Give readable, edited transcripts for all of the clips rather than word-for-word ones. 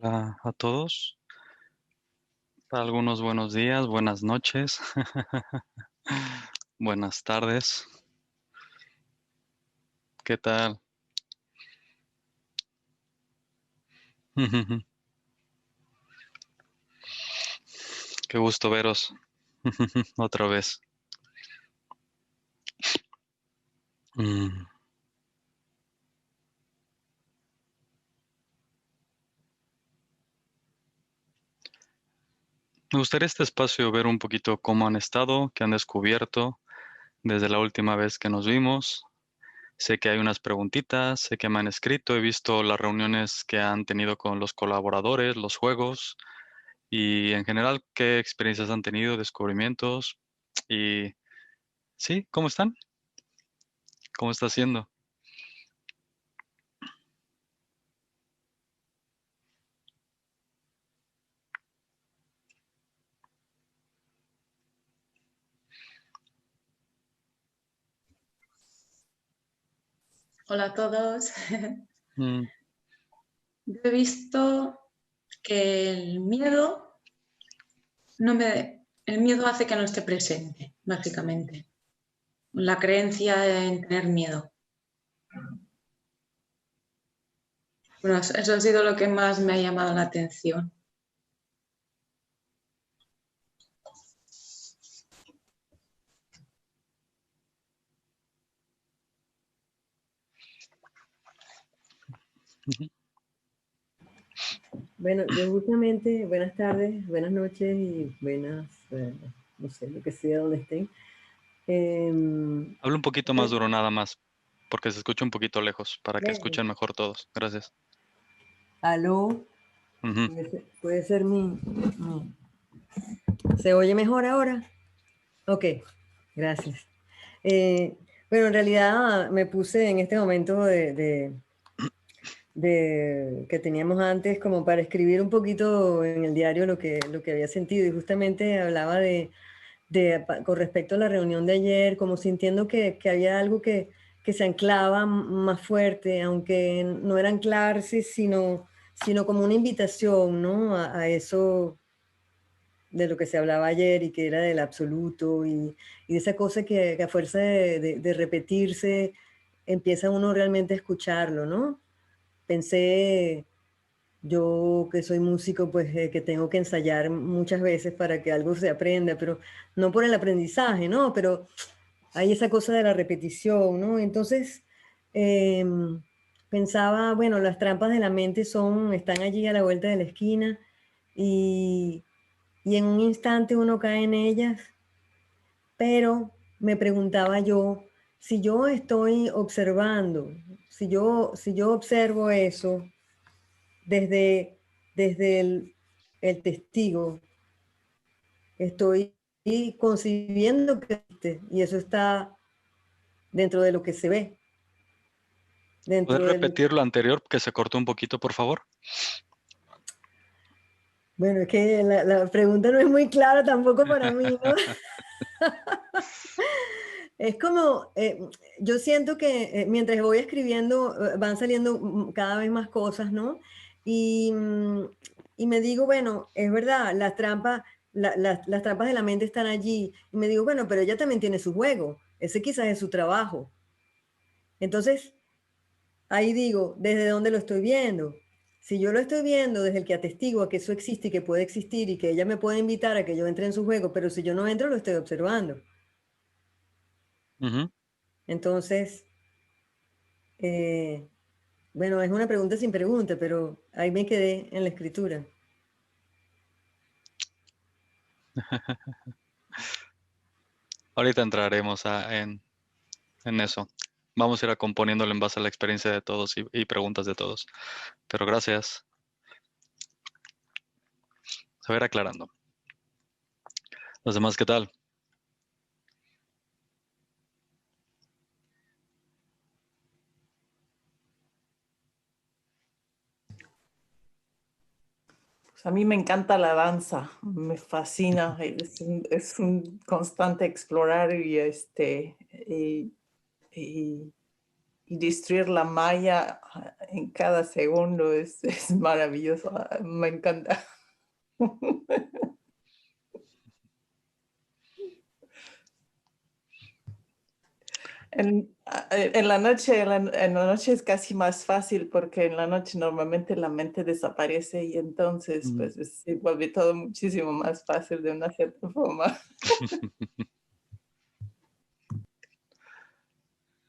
Hola a todos. Para algunos buenos días, buenas noches, buenas tardes. ¿Qué tal? Qué gusto veros otra vez. Mm. Me gustaría este espacio ver un poquito cómo han estado, qué han descubierto desde la última vez que nos vimos. Sé que hay unas preguntitas, sé que me han escrito, he visto las reuniones que han tenido con los colaboradores, los juegos y en general qué experiencias han tenido, descubrimientos y sí, ¿cómo están? ¿Cómo está haciendo? Hola a todos. Mm. Yo he visto que el miedo hace que no esté presente, básicamente. La creencia en tener miedo. Bueno, eso ha sido lo que más me ha llamado la atención. Ujú. Bueno, yo justamente, buenas tardes, buenas noches y buenas, no sé, lo que sea donde estén. Habla un poquito más duro nada más, porque se escucha un poquito lejos, para que Bueno, escuchen mejor todos. Gracias. aló, Ujú. puede ser ¿Se oye mejor ahora? Ok, gracias. Eh, bueno, en realidad me puse en este momento que teníamos antes como para escribir un poquito en el diario lo que había sentido y justamente hablaba con respecto a la reunión de ayer, como sintiendo que había algo que se anclaba más fuerte, aunque no era anclarse, sino como una invitación, ¿no? A eso de lo que se hablaba ayer y que era del absoluto y de esa cosa que a fuerza de repetirse empieza uno realmente a escucharlo, ¿no? Pensé, yo que soy músico, pues que tengo que ensayar muchas veces para que algo se aprenda, pero no por el aprendizaje, ¿no? Pero hay esa cosa de la repetición, ¿no? Entonces, pensaba, bueno, las trampas de la mente están allí a la vuelta de la esquina y, y en un instante uno cae en ellas, pero me preguntaba yo, si yo estoy observando, si yo observo eso, desde el testigo, estoy concibiendo que existe, y eso está dentro de lo que se ve, ¿Puedes dentro de lo repetir lo anterior, que se cortó un poquito, por favor? bueno, es que la pregunta no es muy clara tampoco para mí, ¿no? Es como, yo siento que mientras voy escribiendo van saliendo cada vez más cosas, ¿no? Y, y me digo, bueno, es verdad, las trampas de la mente están allí. Y me digo, bueno, pero ella también tiene su juego. Ese quizás es su trabajo. Entonces, ahí digo, ¿desde dónde lo estoy viendo? Si yo lo estoy viendo desde el que atestigua que eso existe y que puede existir y que ella me puede invitar a que yo entre en su juego, pero si yo no entro, lo estoy observando. Ujú. Entonces, bueno, es una pregunta sin pregunta, pero ahí me quedé en la escritura. Ahorita entraremos en eso. Vamos a ir a componiéndolo en base a la experiencia de todos y preguntas de todos. Pero gracias. Se va a ir aclarando. Los demás, ¿qué tal? Pues a mí me encanta la danza, me fascina, es un constante explorar y destruir la malla en cada segundo es maravilloso, me encanta. En la noche, en la noche es casi más fácil porque en la noche normalmente la mente desaparece y entonces pues se vuelve todo muchísimo más fácil de una cierta forma.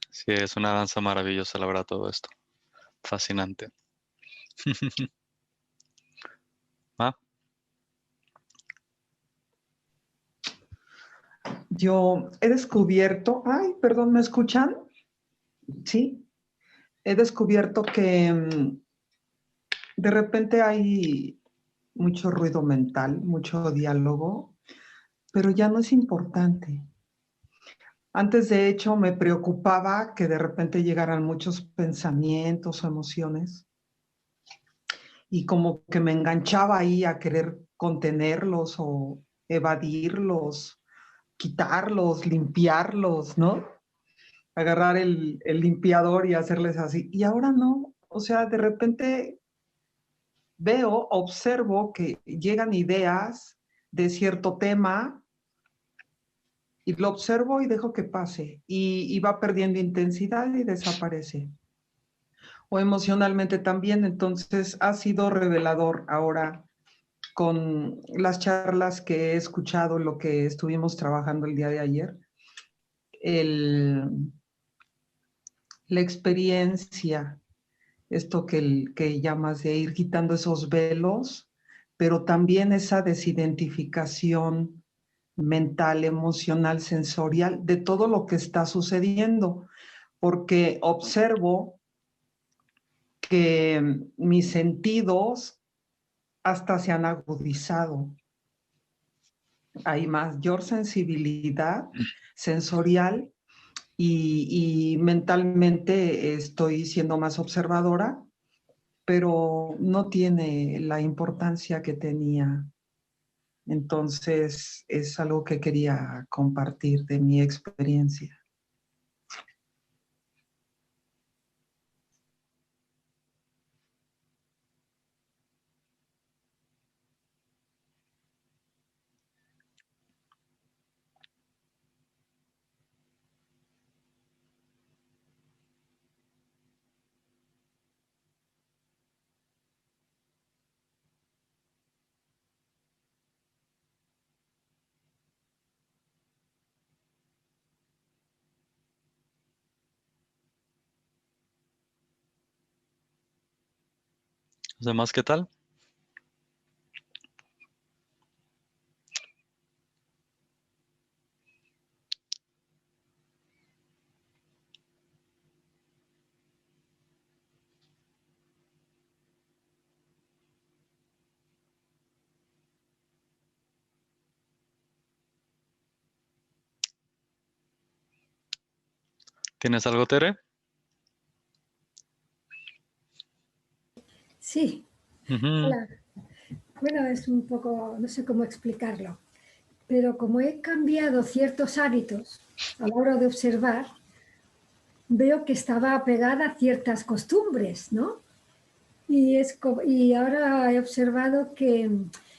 Sí, es una danza maravillosa, la verdad, todo esto. Fascinante. ¿Ah? Yo he descubierto, ay, perdón, ¿me escuchan? Sí, he descubierto que de repente hay mucho ruido mental, mucho diálogo, pero ya no es importante. Antes, de hecho, me preocupaba que de repente llegaran muchos pensamientos o emociones y como que me enganchaba ahí a querer contenerlos o evadirlos, quitarlos, limpiarlos, ¿no? Agarrar el limpiador y hacerles así. Y ahora no, o sea, de repente veo, observo que llegan ideas de cierto tema y lo observo y dejo que pase y va perdiendo intensidad y desaparece. O emocionalmente también, entonces ha sido revelador ahora con las charlas que he escuchado, lo que estuvimos trabajando el día de ayer, la experiencia, esto que llamas de ir quitando esos velos, pero también esa desidentificación mental, emocional, sensorial de todo lo que está sucediendo, porque observo que mis sentidos hasta se han agudizado. Hay mayor sensibilidad sensorial y mentalmente estoy siendo más observadora, pero no tiene la importancia que tenía. Entonces, es algo que quería compartir de mi experiencia. ¿Los demás qué tal? ¿Tienes algo, Tere? Sí, hola. Bueno, es un poco, no sé cómo explicarlo, pero como he cambiado ciertos hábitos a la hora de observar, veo que estaba apegada a ciertas costumbres, ¿no? Y ahora he observado que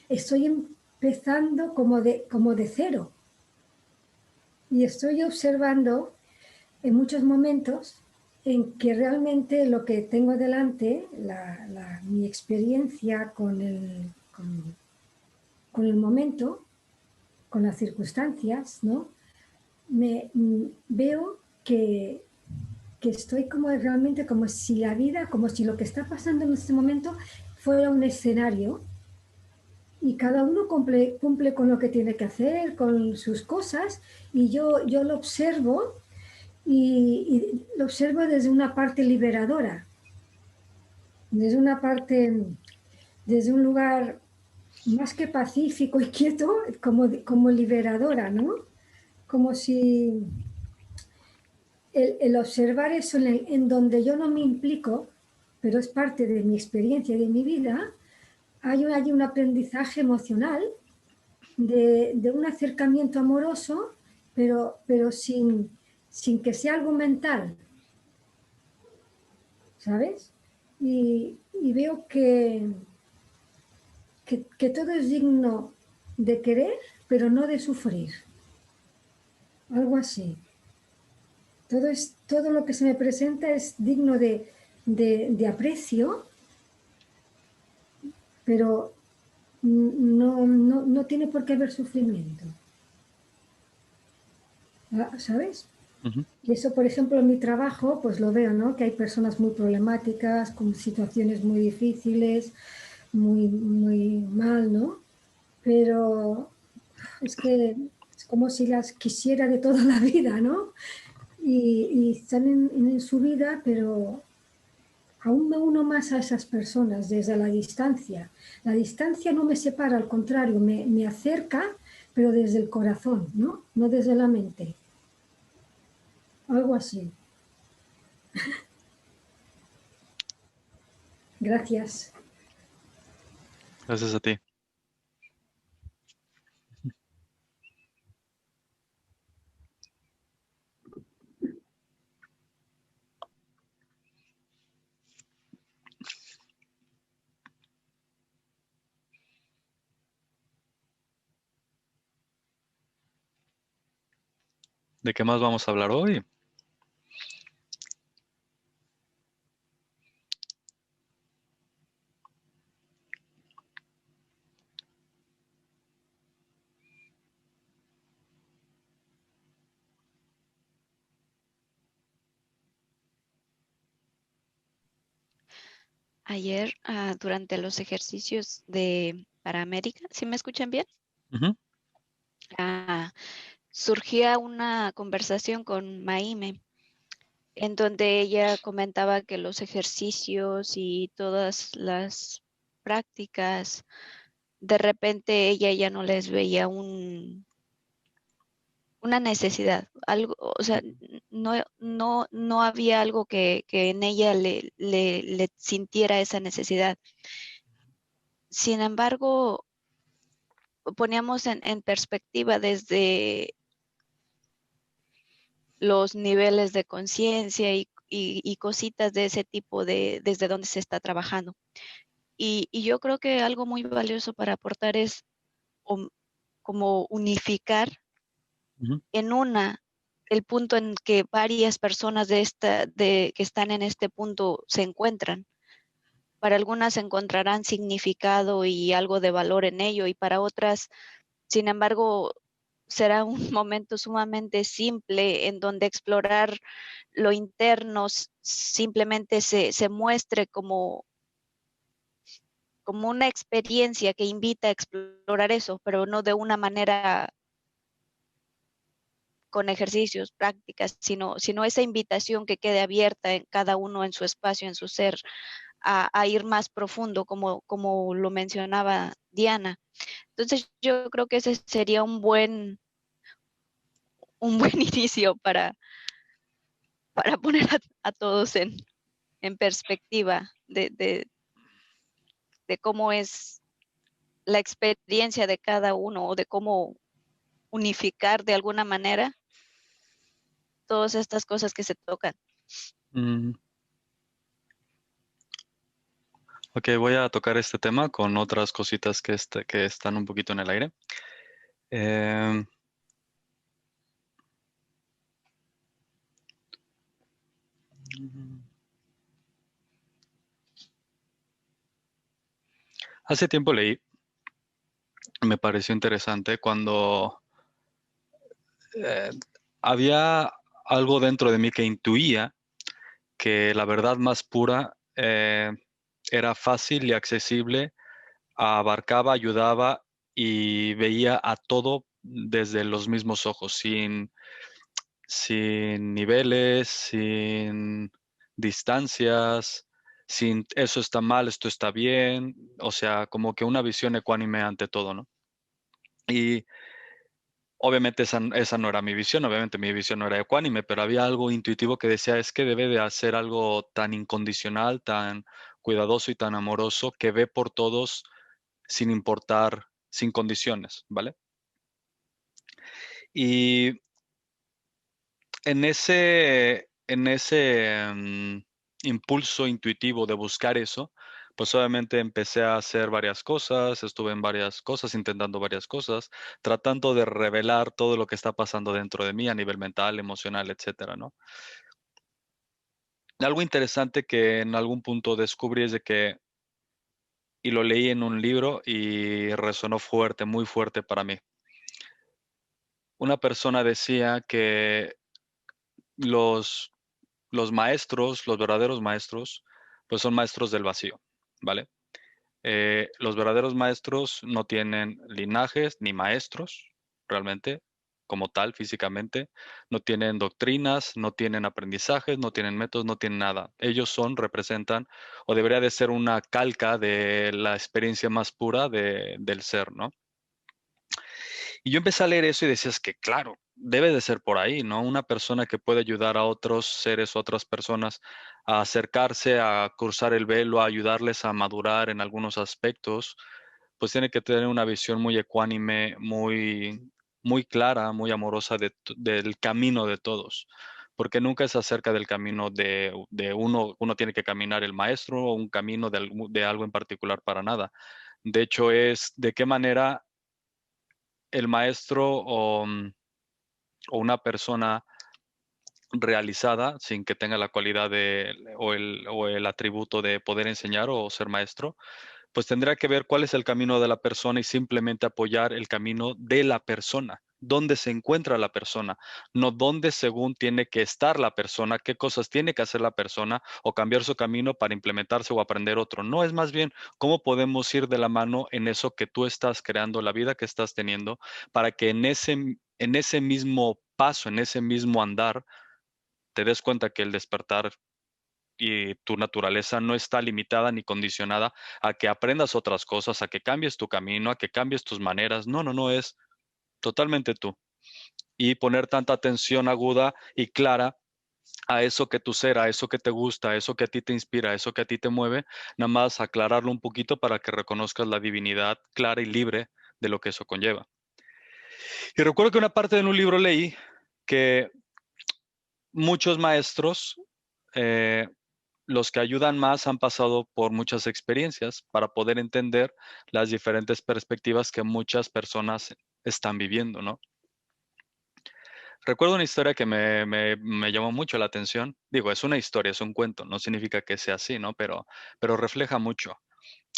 estoy empezando como de cero. Y estoy observando en muchos momentos en que realmente lo que tengo delante, mi experiencia con el momento, con las circunstancias, ¿no? Veo que estoy como realmente como si la vida, como si lo que está pasando en este momento fuera un escenario y cada uno cumple con lo que tiene que hacer, con sus cosas, y yo lo observo y lo observo desde una parte liberadora, desde una parte, desde un lugar más que pacífico y quieto, como liberadora, ¿no? Como si el observar eso en donde yo no me implico, pero es parte de mi experiencia y de mi vida, hay un aprendizaje emocional de un acercamiento amoroso, pero sin que sea algo mental, ¿sabes? y veo que todo es digno de querer, pero no de sufrir. Algo así. Todo lo que se me presenta es digno de aprecio, pero no tiene por qué haber sufrimiento. ¿Sabes? Ujú. Y eso, por ejemplo, en mi trabajo, pues lo veo, ¿no? Que hay personas muy problemáticas, con situaciones muy difíciles, muy mal, ¿no? Pero es que es como si las quisiera de toda la vida, ¿no? Y están en su vida, pero aún me uno más a esas personas desde la distancia. La distancia no me separa, al contrario, me acerca, pero desde el corazón, ¿no? No desde la mente. Algo así. Gracias. Gracias a ti. ¿De qué más vamos a hablar hoy? Ayer, durante los ejercicios para América, ¿sí me escuchan bien? Ujú. Surgía una conversación con Maime, en donde ella comentaba que los ejercicios y todas las prácticas, de repente ella ya no les veía una necesidad, algo, o sea, no había algo que en ella le sintiera esa necesidad. Sin embargo, poníamos en perspectiva desde los niveles de conciencia y cositas de ese tipo desde donde se está trabajando. Y yo creo que algo muy valioso para aportar es como unificar Ujú. en el punto en que varias personas que están en este punto se encuentran. Para algunas encontrarán significado y algo de valor en ello, y para otras, sin embargo, será un momento sumamente simple en donde explorar lo interno simplemente se muestre como una experiencia que invita a explorar eso, pero no de una manera con ejercicios, prácticas, sino esa invitación que quede abierta en cada uno en su espacio, en su ser, a ir más profundo, como lo mencionaba Diana. Entonces yo creo que ese sería un buen inicio para poner a todos en perspectiva de cómo es la experiencia de cada uno, o de cómo unificar de alguna manera todas estas cosas que se tocan. Mm. Ok, voy a tocar este tema con otras cositas que están un poquito en el aire. Hace tiempo leí, me pareció interesante cuando había algo dentro de mí que intuía que la verdad más pura era fácil y accesible, abarcaba, ayudaba y veía a todo desde los mismos ojos, sin niveles, sin distancias, sin eso está mal, esto está bien, o sea, como que una visión ecuánime ante todo, ¿no? Y obviamente esa no era mi visión, obviamente mi visión no era ecuánime, pero había algo intuitivo que decía, es que debe de hacer algo tan incondicional, tan cuidadoso y tan amoroso, que ve por todos sin importar, sin condiciones, ¿vale? Y en ese impulso intuitivo de buscar eso, pues obviamente empecé a hacer varias cosas, estuve en varias cosas, intentando varias cosas, tratando de revelar todo lo que está pasando dentro de mí a nivel mental, emocional, etcétera, ¿no? Algo interesante que en algún punto descubrí es de que, y lo leí en un libro y resonó fuerte, muy fuerte para mí. Una persona decía que los maestros, los verdaderos maestros, pues son maestros del vacío, ¿vale? Los verdaderos maestros no tienen linajes ni maestros, realmente, como tal, físicamente. No tienen doctrinas, no tienen aprendizajes, no tienen métodos, no tienen nada. Ellos representan, o debería de ser una calca de la experiencia más pura del ser, ¿no? Y yo empecé a leer eso y decías que, claro, debe de ser por ahí, ¿no? Una persona que puede ayudar a otros seres, otras personas a acercarse, a cruzar el velo, a ayudarles a madurar en algunos aspectos, pues tiene que tener una visión muy ecuánime, muy clara, muy amorosa del camino de todos. Porque nunca es acerca del camino de uno tiene que caminar el maestro o un camino de algo en particular para nada. De hecho, es de qué manera el maestro o una persona realizada sin que tenga la cualidad o el atributo de poder enseñar o ser maestro, pues tendrá que ver cuál es el camino de la persona y simplemente apoyar el camino de la persona, dónde se encuentra la persona, no dónde según tiene que estar la persona, qué cosas tiene que hacer la persona o cambiar su camino para implementarse o aprender otro. No, es más bien cómo podemos ir de la mano en eso que tú estás creando, la vida que estás teniendo, para que en ese mismo paso, en ese mismo andar, te des cuenta que el despertar y tu naturaleza no está limitada ni condicionada a que aprendas otras cosas, a que cambies tu camino, a que cambies tus maneras. No, no, no, es totalmente tú. Y poner tanta atención aguda y clara a eso que tu ser, a eso que te gusta, a eso que a ti te inspira, a eso que a ti te mueve, nada más aclararlo un poquito para que reconozcas la divinidad clara y libre de lo que eso conlleva. Y recuerdo que una parte de un libro leí que muchos maestros, los que ayudan más han pasado por muchas experiencias para poder entender las diferentes perspectivas que muchas personas están viviendo, ¿no? Recuerdo una historia que me llamó mucho la atención. Digo, es una historia, es un cuento, no significa que sea así, ¿no? Pero refleja mucho.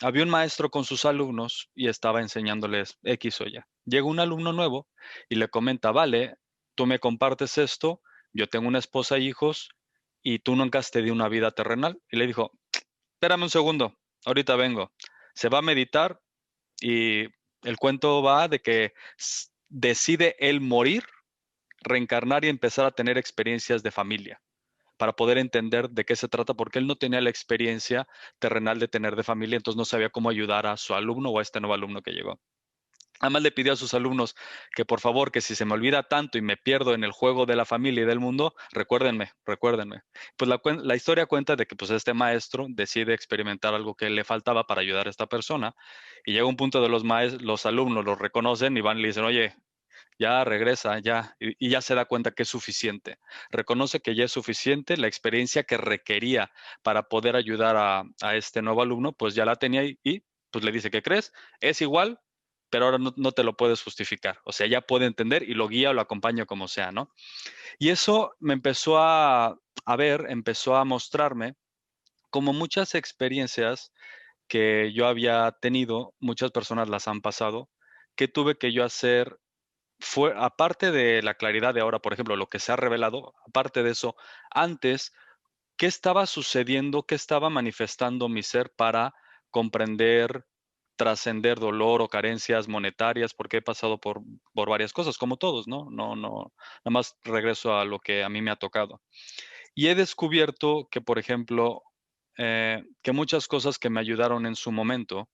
Había un maestro con sus alumnos y estaba enseñándoles X o Y. Llega un alumno nuevo y le comenta, vale, tú me compartes esto, yo tengo una esposa e hijos y tú nunca te di una vida terrenal. Y le dijo, espérame un segundo, ahorita vengo. Se va a meditar y el cuento va de que decide él morir, reencarnar y empezar a tener experiencias de familia para poder entender de qué se trata, porque él no tenía la experiencia terrenal de tener de familia, entonces no sabía cómo ayudar a su alumno o a este nuevo alumno que llegó. Además le pidió a sus alumnos que por favor, que si se me olvida tanto y me pierdo en el juego de la familia y del mundo, recuérdenme. Pues la historia cuenta de que pues este maestro decide experimentar algo que le faltaba para ayudar a esta persona y llega un punto de los alumnos los reconocen y van y le dicen, oye, ya regresa, ya, y ya se da cuenta que es suficiente. Reconoce que ya es suficiente, la experiencia que requería para poder ayudar a este nuevo alumno, pues ya la tenía y pues le dice, ¿qué crees? Es igual, pero ahora no te lo puedes justificar. O sea, ya puede entender y lo guía o lo acompaña como sea, ¿no? Y eso me empezó a ver, empezó a mostrarme como muchas experiencias que yo había tenido, muchas personas las han pasado, que tuve que yo hacer aparte de la claridad de ahora, por ejemplo, lo que se ha revelado, aparte de eso, antes, ¿qué estaba sucediendo? ¿Qué estaba manifestando mi ser para comprender, trascender dolor o carencias monetarias? Porque he pasado por varias cosas, como todos, ¿no? No, nada más regreso a lo que a mí me ha tocado. Y he descubierto que, por ejemplo, que muchas cosas que me ayudaron en su momento,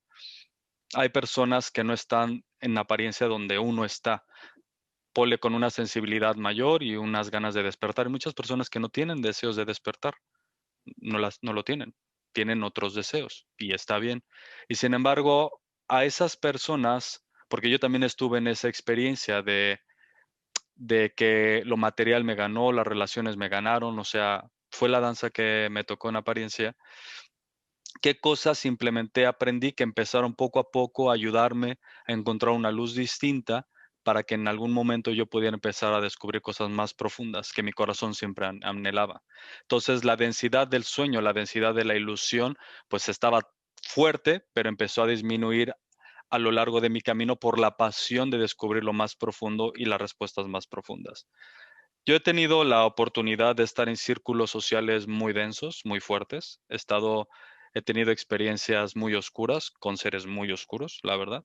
hay personas que no están en apariencia donde uno está. Ponle con una sensibilidad mayor y unas ganas de despertar. Hay muchas personas que no tienen deseos de despertar, no lo tienen otros deseos y está bien. Y sin embargo, a esas personas, porque yo también estuve en esa experiencia de que lo material me ganó, las relaciones me ganaron, o sea, fue la danza que me tocó en apariencia, qué cosas simplemente aprendí que empezaron poco a poco a ayudarme a encontrar una luz distinta para que en algún momento yo pudiera empezar a descubrir cosas más profundas que mi corazón siempre anhelaba. Entonces, la densidad del sueño, la densidad de la ilusión, pues estaba fuerte, pero empezó a disminuir a lo largo de mi camino por la pasión de descubrir lo más profundo y las respuestas más profundas. Yo he tenido la oportunidad de estar en círculos sociales muy densos, muy fuertes. He tenido experiencias muy oscuras con seres muy oscuros, la verdad.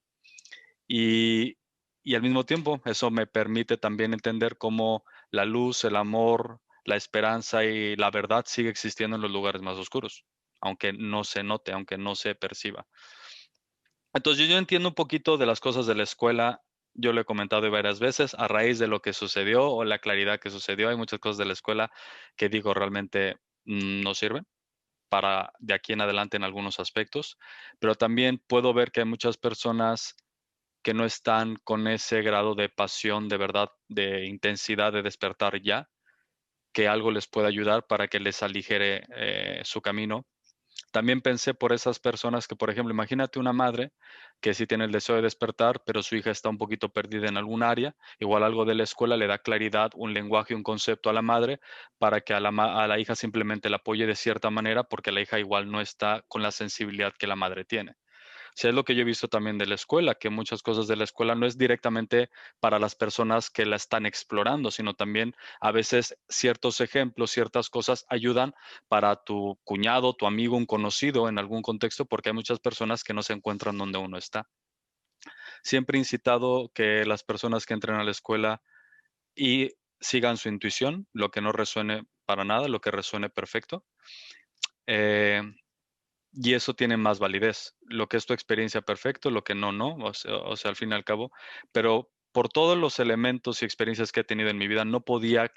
Y, y al mismo tiempo, eso me permite también entender cómo la luz, el amor, la esperanza y la verdad sigue existiendo en los lugares más oscuros, aunque no se note, aunque no se perciba. Entonces yo entiendo un poquito de las cosas de la escuela. Yo lo he comentado varias veces a raíz de lo que sucedió o la claridad que sucedió. Hay muchas cosas de la escuela que digo realmente no sirven para de aquí en adelante en algunos aspectos, pero también puedo ver que hay muchas personas que no están con ese grado de pasión, de verdad, de intensidad de despertar ya, que algo les puede ayudar para que les aligere su camino. También pensé por esas personas que, por ejemplo, imagínate una madre que sí tiene el deseo de despertar, pero su hija está un poquito perdida en algún área. Igual algo de la escuela le da claridad, un lenguaje, un concepto a la madre para que a la hija simplemente la apoye de cierta manera porque la hija igual no está con la sensibilidad que la madre tiene. Sí, es lo que yo he visto también de la escuela, que muchas cosas de la escuela no es directamente para las personas que la están explorando, sino también a veces ciertos ejemplos, ciertas cosas ayudan para tu cuñado, tu amigo, un conocido en algún contexto, porque hay muchas personas que no se encuentran donde uno está. Siempre he incitado que las personas que entren a la escuela y sigan su intuición, lo que no resuene para nada, lo que resuene perfecto. Y eso tiene más validez. Lo que es tu experiencia perfecto, lo que no, no. O sea, al fin y al cabo. Pero por todos los elementos y experiencias que he tenido en mi vida, no podía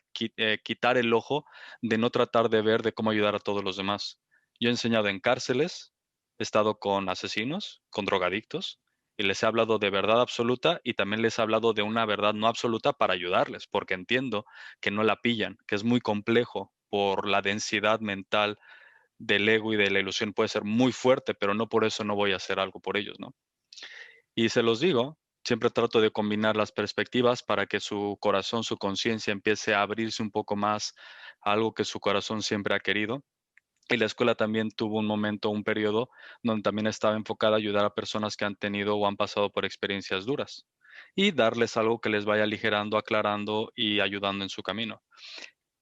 quitar el ojo de no tratar de ver de cómo ayudar a todos los demás. Yo he enseñado en cárceles, he estado con asesinos, con drogadictos, y les he hablado de verdad absoluta y también les he hablado de una verdad no absoluta para ayudarles, porque entiendo que no la pillan, que es muy complejo por la densidad mental del ego y de la ilusión puede ser muy fuerte, pero no por eso no voy a hacer algo por ellos, ¿no? Y se los digo, siempre trato de combinar las perspectivas para que su corazón, su conciencia empiece a abrirse un poco más a algo que su corazón siempre ha querido. Y la escuela también tuvo un momento, un periodo donde también estaba enfocada a ayudar a personas que han tenido o han pasado por experiencias duras y darles algo que les vaya aligerando, aclarando y ayudando en su camino.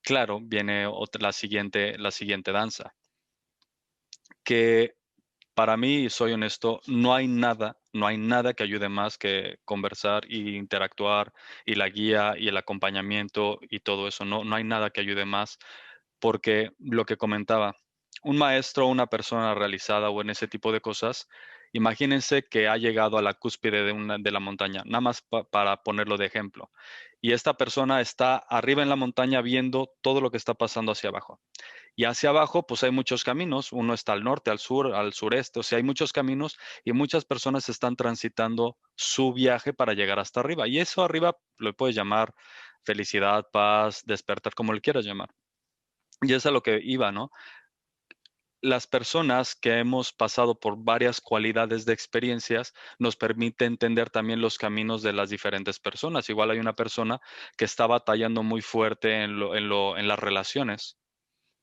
Claro, viene la siguiente danza que para mí, soy honesto, no hay nada que ayude más que conversar y interactuar y la guía y el acompañamiento y todo eso. No, no hay nada que ayude más porque lo que comentaba, un maestro, una persona realizada o en ese tipo de cosas, imagínense que ha llegado a la cúspide de la montaña, nada más para ponerlo de ejemplo. Y esta persona está arriba en la montaña viendo todo lo que está pasando hacia abajo. Y hacia abajo, pues hay muchos caminos. Uno está al norte, al sur, al sureste. O sea, hay muchos caminos y muchas personas están transitando su viaje para llegar hasta arriba. Y eso arriba lo puedes llamar felicidad, paz, despertar, como le quieras llamar. Y eso es a lo que iba, ¿no? Las personas que hemos pasado por varias cualidades de experiencias nos permite entender también los caminos de las diferentes personas. Igual hay una persona que está batallando muy fuerte en las relaciones.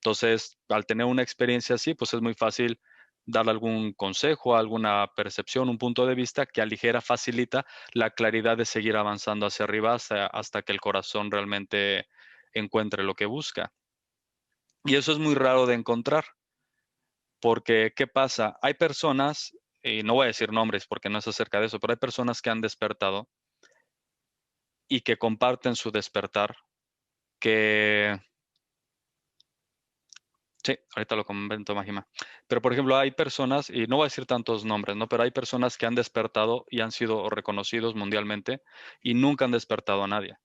Entonces, al tener una experiencia así, pues es muy fácil darle algún consejo, alguna percepción, un punto de vista que aligera, facilita la claridad de seguir avanzando hacia arriba hasta que el corazón realmente encuentre lo que busca. Y eso es muy raro de encontrar, porque ¿qué pasa? Hay personas, y no voy a decir nombres porque no es acerca de eso, pero hay personas que han despertado y que comparten su despertar, que sí, ahorita lo comento, Máxima. Pero, por ejemplo, hay personas, y no voy a decir tantos nombres, ¿no? Pero hay personas que han despertado y han sido reconocidos mundialmente y nunca han despertado a nadie.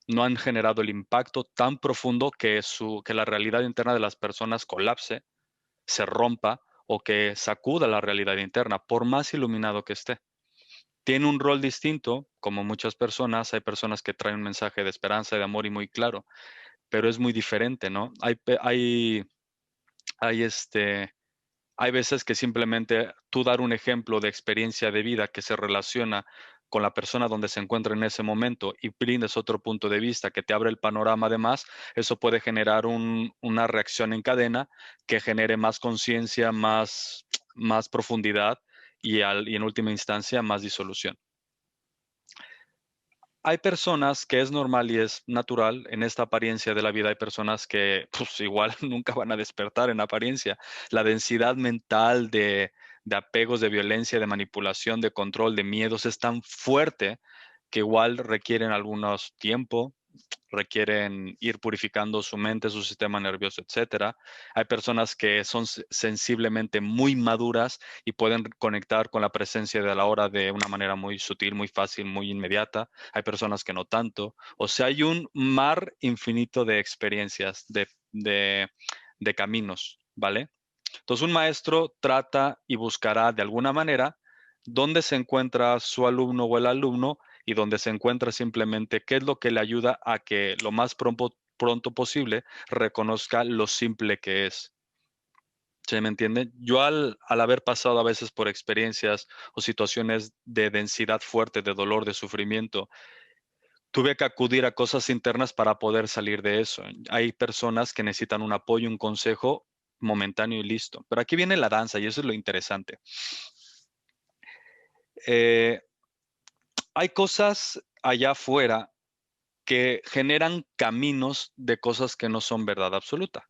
No han generado el impacto tan profundo que la realidad interna de las personas colapse, se rompa o que sacuda la realidad interna, por más iluminado que esté. Tiene un rol distinto, como muchas personas. Hay personas que traen un mensaje de esperanza y de amor y muy claro. pero es muy diferente, ¿no? Hay veces que simplemente tú dar un ejemplo de experiencia de vida que se relaciona con la persona donde se encuentra en ese momento y brindes otro punto de vista que te abre el panorama además, eso puede generar una reacción en cadena que genere más conciencia, más profundidad y en última instancia más disolución. Hay personas que es normal y es natural en esta apariencia de la vida. Hay personas que pues, igual nunca van a despertar en apariencia. La densidad mental de apegos, de violencia, de manipulación, de control, de miedos es tan fuerte que igual requieren algunos tiempo, requieren ir purificando su mente, su sistema nervioso, etcétera. Hay personas que son sensiblemente muy maduras y pueden conectar con la presencia de la hora de una manera muy sutil, muy fácil, muy inmediata. Hay personas que no tanto. O sea, hay un mar infinito de experiencias, de caminos, ¿vale? Entonces, un maestro trata y buscará de alguna manera dónde se encuentra su alumno o el alumno y dónde se encuentra simplemente qué es lo que le ayuda a que lo más pronto posible reconozca lo simple que es. ¿Se me entiende? Yo al haber pasado a veces por experiencias o situaciones de densidad fuerte, de dolor, de sufrimiento, tuve que acudir a cosas internas para poder salir de eso. Hay personas que necesitan un apoyo, un consejo momentáneo y listo. Pero aquí viene la danza y eso es lo interesante. Hay cosas allá afuera que generan caminos de cosas que no son verdad absoluta.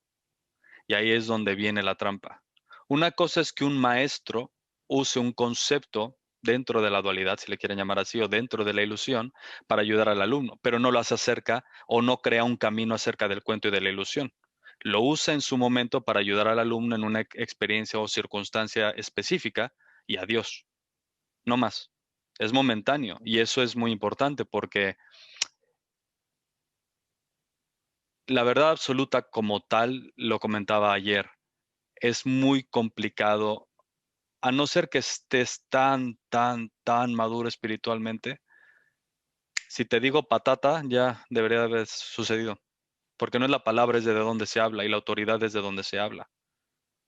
Y ahí es donde viene la trampa. Una cosa es que un maestro use un concepto dentro de la dualidad, si le quieren llamar así, o dentro de la ilusión, para ayudar al alumno, pero no lo hace acerca o no crea un camino acerca del cuento y de la ilusión. Lo usa en su momento para ayudar al alumno en una experiencia o circunstancia específica y adiós, no más. Es momentáneo y eso es muy importante porque la verdad absoluta como tal, lo comentaba ayer, es muy complicado, a no ser que estés tan maduro espiritualmente. Si te digo patata, ya debería haber sucedido, porque no es la palabra, es de dónde se habla y la autoridad es de dónde se habla.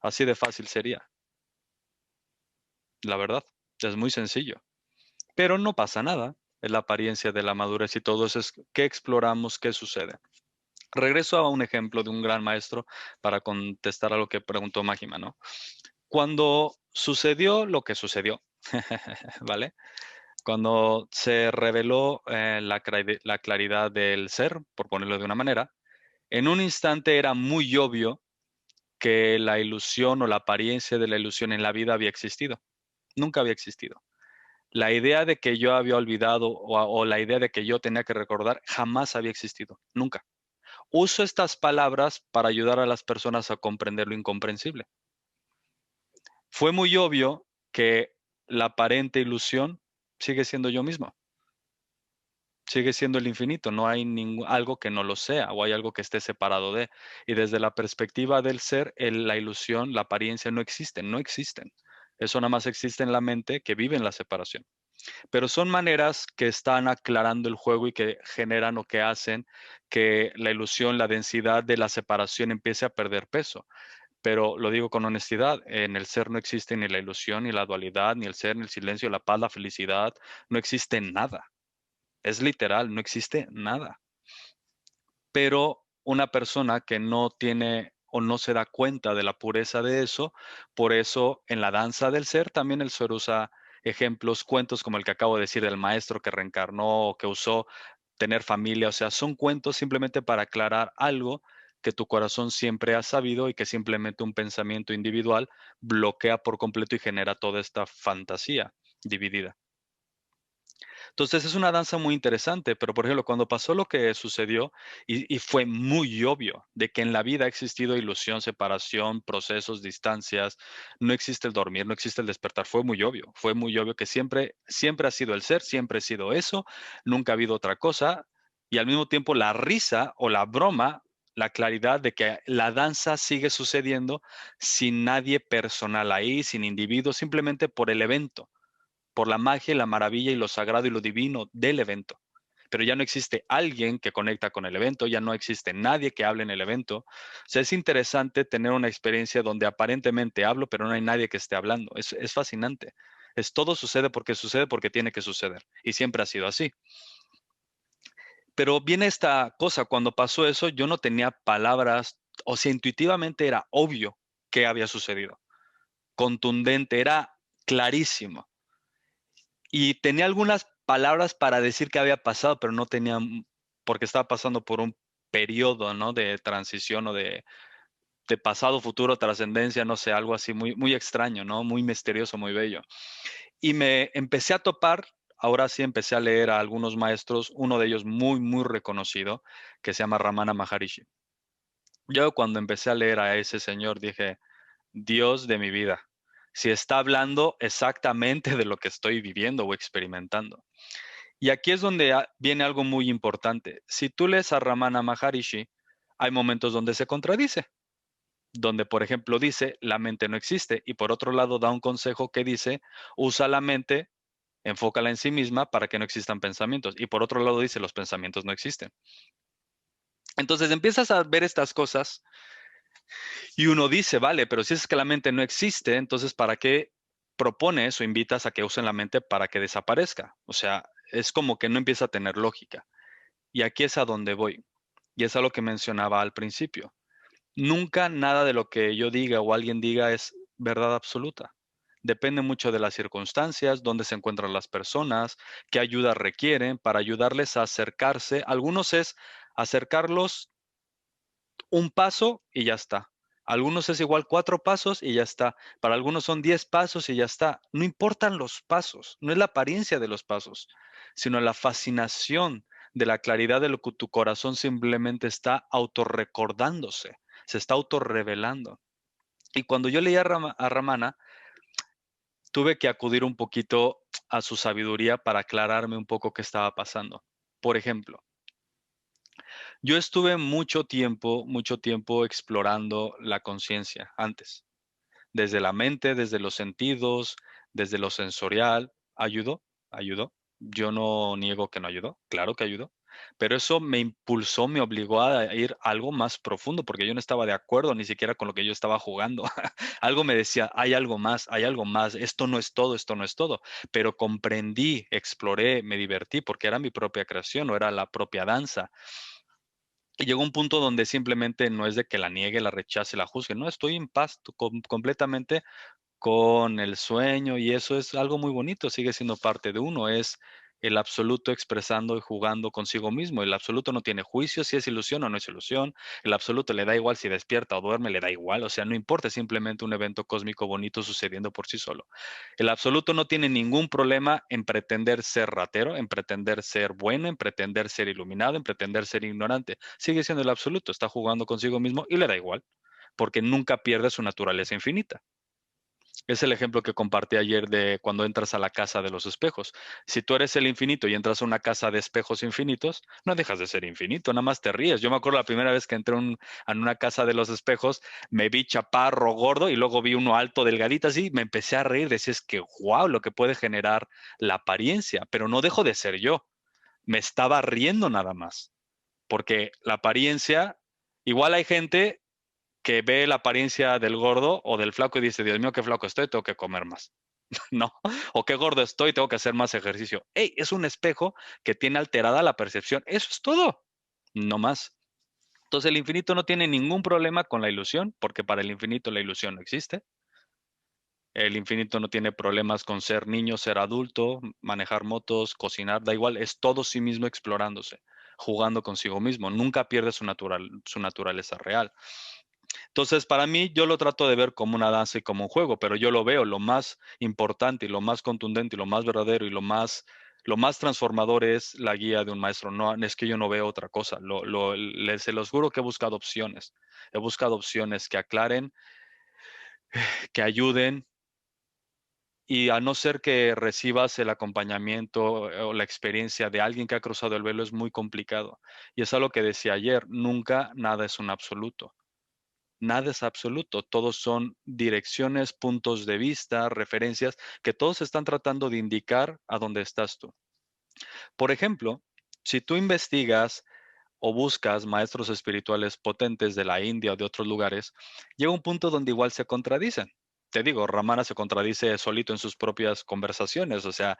Así de fácil sería. La verdad, es muy sencillo. Pero no pasa nada. Es la apariencia de la madurez y todo eso es qué exploramos, qué sucede. Regreso a un ejemplo de un gran maestro para contestar a lo que preguntó Májima, ¿no? Cuando sucedió lo que sucedió, ¿vale? Cuando se reveló la claridad del ser, por ponerlo de una manera, en un instante era muy obvio que la ilusión o la apariencia de la ilusión en la vida había existido. Nunca había existido. La idea de que yo había olvidado o la idea de que yo tenía que recordar jamás había existido. Nunca. Uso estas palabras para ayudar a las personas a comprender lo incomprensible. Fue muy obvio que la aparente ilusión sigue siendo yo mismo. Sigue siendo el infinito. No hay algo que no lo sea o hay algo que esté separado de. Y desde la perspectiva del ser, la ilusión, la apariencia no existen. No existen. Eso nada más existe en la mente que vive en la separación. Pero son maneras que están aclarando el juego y que generan o que hacen que la ilusión, la densidad de la separación empiece a perder peso. Pero lo digo con honestidad, en el ser no existe ni la ilusión, ni la dualidad, ni el ser, ni el silencio, la paz, la felicidad, no existe nada. Es literal, no existe nada. Pero una persona que no tiene o no se da cuenta de la pureza de eso, por eso en la danza del ser también el ser usa ejemplos, cuentos como el que acabo de decir del maestro que reencarnó o que usó tener familia, o sea, son cuentos simplemente para aclarar algo que tu corazón siempre ha sabido y que simplemente un pensamiento individual bloquea por completo y genera toda esta fantasía dividida. Entonces es una danza muy interesante, pero por ejemplo, cuando pasó lo que sucedió y fue muy obvio de que en la vida ha existido ilusión, separación, procesos, distancias, no existe el dormir, no existe el despertar, fue muy obvio que siempre ha sido el ser, siempre ha sido eso, nunca ha habido otra cosa y al mismo tiempo la risa o la broma, la claridad de que la danza sigue sucediendo sin nadie personal ahí, sin individuo, simplemente por el evento, por la magia y la maravilla y lo sagrado y lo divino del evento. pero ya no existe alguien que conecta con el evento, ya no existe nadie que hable en el evento. O sea, es interesante tener una experiencia donde aparentemente hablo, pero no hay nadie que esté hablando. Es fascinante. Todo sucede porque tiene que suceder. Y siempre ha sido así. Pero viene esta cosa, cuando pasó eso, yo no tenía palabras, o sea, intuitivamente era obvio que había sucedido. Contundente, era clarísimo. Y tenía algunas palabras para decir que había pasado, pero no tenía, porque estaba pasando por un periodo, ¿no? De transición o de pasado, futuro, trascendencia, no sé, algo así muy, muy extraño, ¿no? Muy misterioso, muy bello. Y me empecé a topar, ahora sí empecé a leer a algunos maestros, uno de ellos muy, muy reconocido, que se llama Ramana Maharishi. Yo cuando empecé a leer a ese señor dije, Dios de mi vida, si está hablando exactamente de lo que estoy viviendo o experimentando. Y aquí es donde viene algo muy importante. Si tú lees a Ramana Maharishi, hay momentos donde se contradice, donde, por ejemplo, dice, la mente no existe, y por otro lado da un consejo que dice, usa la mente, enfócala en sí misma para que no existan pensamientos, y por otro lado dice, los pensamientos no existen. Entonces empiezas a ver estas cosas y uno dice, vale, pero si es que la mente no existe, entonces ¿para qué propones o invitas a que usen la mente para que desaparezca? O sea, es como que no empieza a tener lógica. Y aquí es a donde voy. Y es a lo que mencionaba al principio. Nunca nada de lo que yo diga o alguien diga es verdad absoluta. Depende mucho de las circunstancias, dónde se encuentran las personas, qué ayuda requieren para ayudarles a acercarse. Algunos es acercarlos un paso y ya está. Algunos es igual 4 pasos y ya está. Para algunos son 10 pasos y ya está. No importan los pasos, no es la apariencia de los pasos, sino la fascinación de la claridad de lo que tu corazón simplemente está autorrecordándose, se está autorrevelando. Y cuando yo leía a Ramana, tuve que acudir un poquito a su sabiduría para aclararme un poco qué estaba pasando. Por ejemplo, yo estuve mucho tiempo explorando la conciencia antes, desde la mente, desde los sentidos, desde lo sensorial. ¿Ayudó? ¿Ayudó? Yo no niego que no ayudó, claro que ayudó, pero eso me impulsó, me obligó a ir a algo más profundo, porque yo no estaba de acuerdo ni siquiera con lo que yo estaba jugando. Algo me decía, hay algo más, esto no es todo, esto no es todo, pero comprendí, exploré, me divertí, porque era mi propia creación o era la propia danza. Y llegó un punto donde simplemente no es de que la niegue, la rechace, la juzgue. No, estoy en paz completamente con el sueño y eso es algo muy bonito, sigue siendo parte de uno, es el absoluto expresando y jugando consigo mismo. El absoluto no tiene juicio si es ilusión o no es ilusión. El absoluto le da igual si despierta o duerme, le da igual. O sea, no importa, es simplemente un evento cósmico bonito sucediendo por sí solo. El absoluto no tiene ningún problema en pretender ser ratero, en pretender ser bueno, en pretender ser iluminado, en pretender ser ignorante. Sigue siendo el absoluto, está jugando consigo mismo y le da igual, porque nunca pierde su naturaleza infinita. Es el ejemplo que compartí ayer de cuando entras a la casa de los espejos. Si tú eres el infinito y entras a una casa de espejos infinitos, no dejas de ser infinito, nada más te ríes. Yo me acuerdo la primera vez que entré en una casa de los espejos, me vi chaparro, gordo, y luego vi uno alto, delgadito, así, me empecé a reír. Decía, es que wow, lo que puede generar la apariencia, pero no dejo de ser yo. Me estaba riendo nada más, porque la apariencia, igual hay gente que ve la apariencia del gordo o del flaco y dice, Dios mío, qué flaco estoy, tengo que comer más. No, o qué gordo estoy, tengo que hacer más ejercicio. ¡Ey! Es un espejo que tiene alterada la percepción. Eso es todo, no más. Entonces el infinito no tiene ningún problema con la ilusión, porque para el infinito la ilusión no existe. El infinito no tiene problemas con ser niño, ser adulto, manejar motos, cocinar, da igual, es todo sí mismo explorándose, jugando consigo mismo. Nunca pierde su naturaleza real. Entonces, para mí, yo lo trato de ver como una danza y como un juego, pero yo lo veo lo más importante y lo más contundente y lo más verdadero y lo más transformador es la guía de un maestro. No es que yo no veo otra cosa. Se los juro que he buscado opciones. He buscado opciones que aclaren, que ayuden. Y a no ser que recibas el acompañamiento o la experiencia de alguien que ha cruzado el velo, es muy complicado. Y es algo que decía ayer, nunca nada es un absoluto. Nada es absoluto, todos son direcciones, puntos de vista, referencias, que todos están tratando de indicar a dónde estás tú. Por ejemplo, Si tú investigas o buscas maestros espirituales potentes de la India o de otros lugares, llega un punto donde igual se contradicen. Te digo, Ramana se contradice solito en sus propias conversaciones, o sea,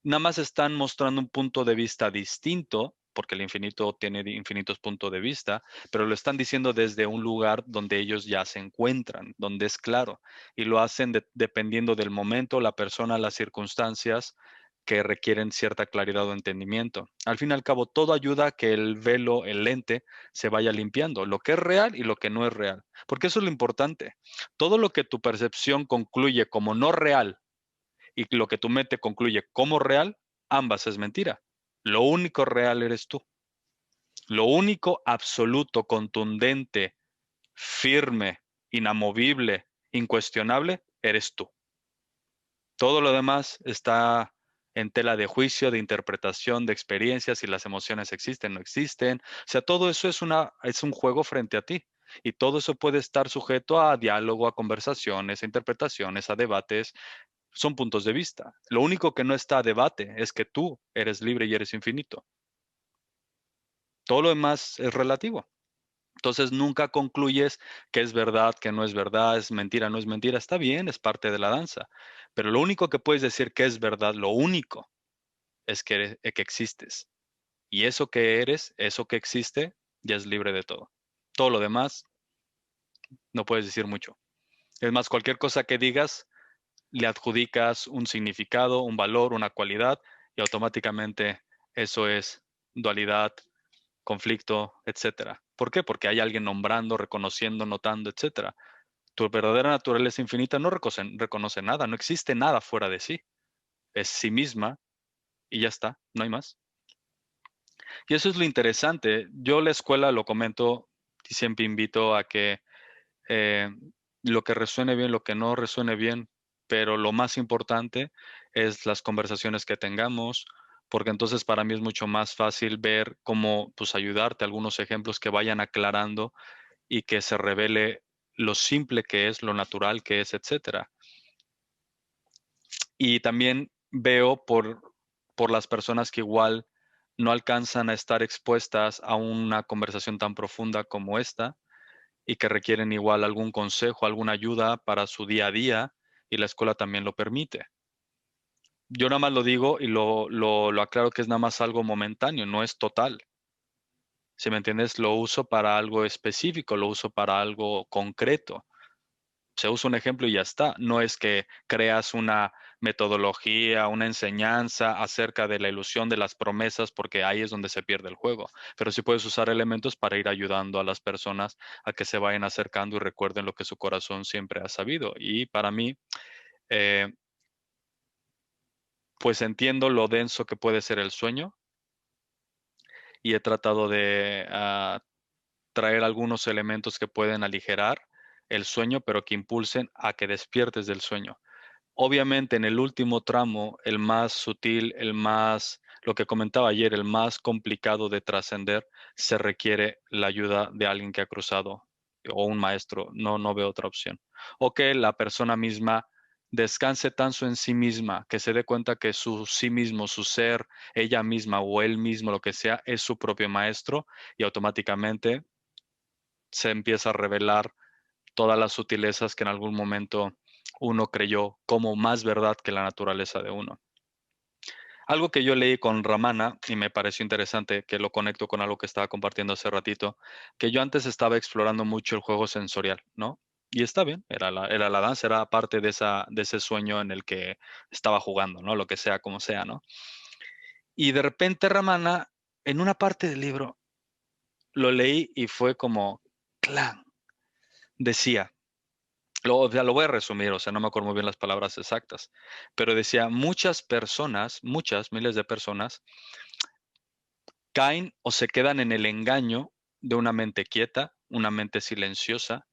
nada más están mostrando un punto de vista distinto, porque el infinito tiene infinitos puntos de vista, pero lo están diciendo desde un lugar donde ellos ya se encuentran, donde es claro, y lo hacen dependiendo del momento, la persona, las circunstancias que requieren cierta claridad o entendimiento. Al fin y al cabo, todo ayuda a que el velo, el lente, se vaya limpiando, lo que es real y lo que no es real, porque eso es lo importante. Todo lo que tu percepción concluye como no real y lo que tu mente concluye como real, ambas es mentira. Lo único real eres tú. Lo único absoluto, contundente, firme, inamovible, incuestionable, eres tú. Todo lo demás está en tela de juicio, de interpretación, de experiencias, si las emociones existen o no existen. O sea, todo eso es un juego frente a ti. Y todo eso puede estar sujeto a diálogo, a conversaciones, a interpretaciones, a debates. Son puntos de vista. Lo único que no está a debate es que tú eres libre y eres infinito. Todo lo demás es relativo. Entonces nunca concluyes que es verdad, que no es verdad, es mentira, no es mentira. Está bien, es parte de la danza. Pero lo único que puedes decir que es verdad, lo único, es que existes. Y eso que eres, eso que existe, ya es libre de todo. Todo lo demás, no puedes decir mucho. Es más, cualquier cosa que digas, le adjudicas un significado, un valor, una cualidad, y automáticamente eso es dualidad, conflicto, etcétera. ¿Por qué? Porque hay alguien nombrando, reconociendo, notando, etcétera. Tu verdadera naturaleza infinita no reconoce nada, no existe nada fuera de sí. Es sí misma y ya está, no hay más. Y eso es lo interesante. Yo la escuela lo comento y siempre invito a que eh, lo que resuene bien, lo que no resuene bien, pero lo más importante es las conversaciones que tengamos, porque entonces para mí es mucho más fácil ver cómo pues ayudarte, algunos ejemplos que vayan aclarando y que se revele lo simple que es, lo natural que es, etcétera. Y también veo por las personas que igual no alcanzan a estar expuestas a una conversación tan profunda como esta y que requieren igual algún consejo, alguna ayuda para su día a día, y la escuela también lo permite. Yo nada más lo digo y lo aclaro que es nada más algo momentáneo, no es total. Si me entiendes, lo uso para algo específico, lo uso para algo concreto. Se usa un ejemplo y ya está. No es que creas una metodología, una enseñanza acerca de la ilusión de las promesas, porque ahí es donde se pierde el juego. Pero sí puedes usar elementos para ir ayudando a las personas a que se vayan acercando y recuerden lo que su corazón siempre ha sabido. Y para mí, eh, pues entiendo lo denso que puede ser el sueño y he tratado de traer algunos elementos que pueden aligerar el sueño, pero que impulsen a que despiertes del sueño. Obviamente en el último tramo, el más sutil, lo que comentaba ayer, el más complicado de trascender, se requiere la ayuda de alguien que ha cruzado o un maestro. No veo otra opción. O que la persona misma descanse tanto en sí misma, que se dé cuenta que su sí mismo, su ser, ella misma o él mismo, lo que sea, es su propio maestro y automáticamente se empieza a revelar todas las sutilezas que en algún momento uno creyó como más verdad que la naturaleza de uno. Algo que yo leí con Ramana y me pareció interesante, que lo conecto con algo que estaba compartiendo hace ratito, que yo antes estaba explorando mucho el juego sensorial, ¿no? Y está bien, era la danza, era parte de ese sueño en el que estaba jugando, ¿no? Lo que sea, como sea, ¿no? Y de repente Ramana, en una parte del libro, lo leí y fue como, ¡clan! Decía, o sea, lo voy a resumir, o sea, no me acuerdo muy bien las palabras exactas, pero decía, muchas personas, muchas, miles de personas, caen o se quedan en el engaño de una mente quieta, una mente silenciosa,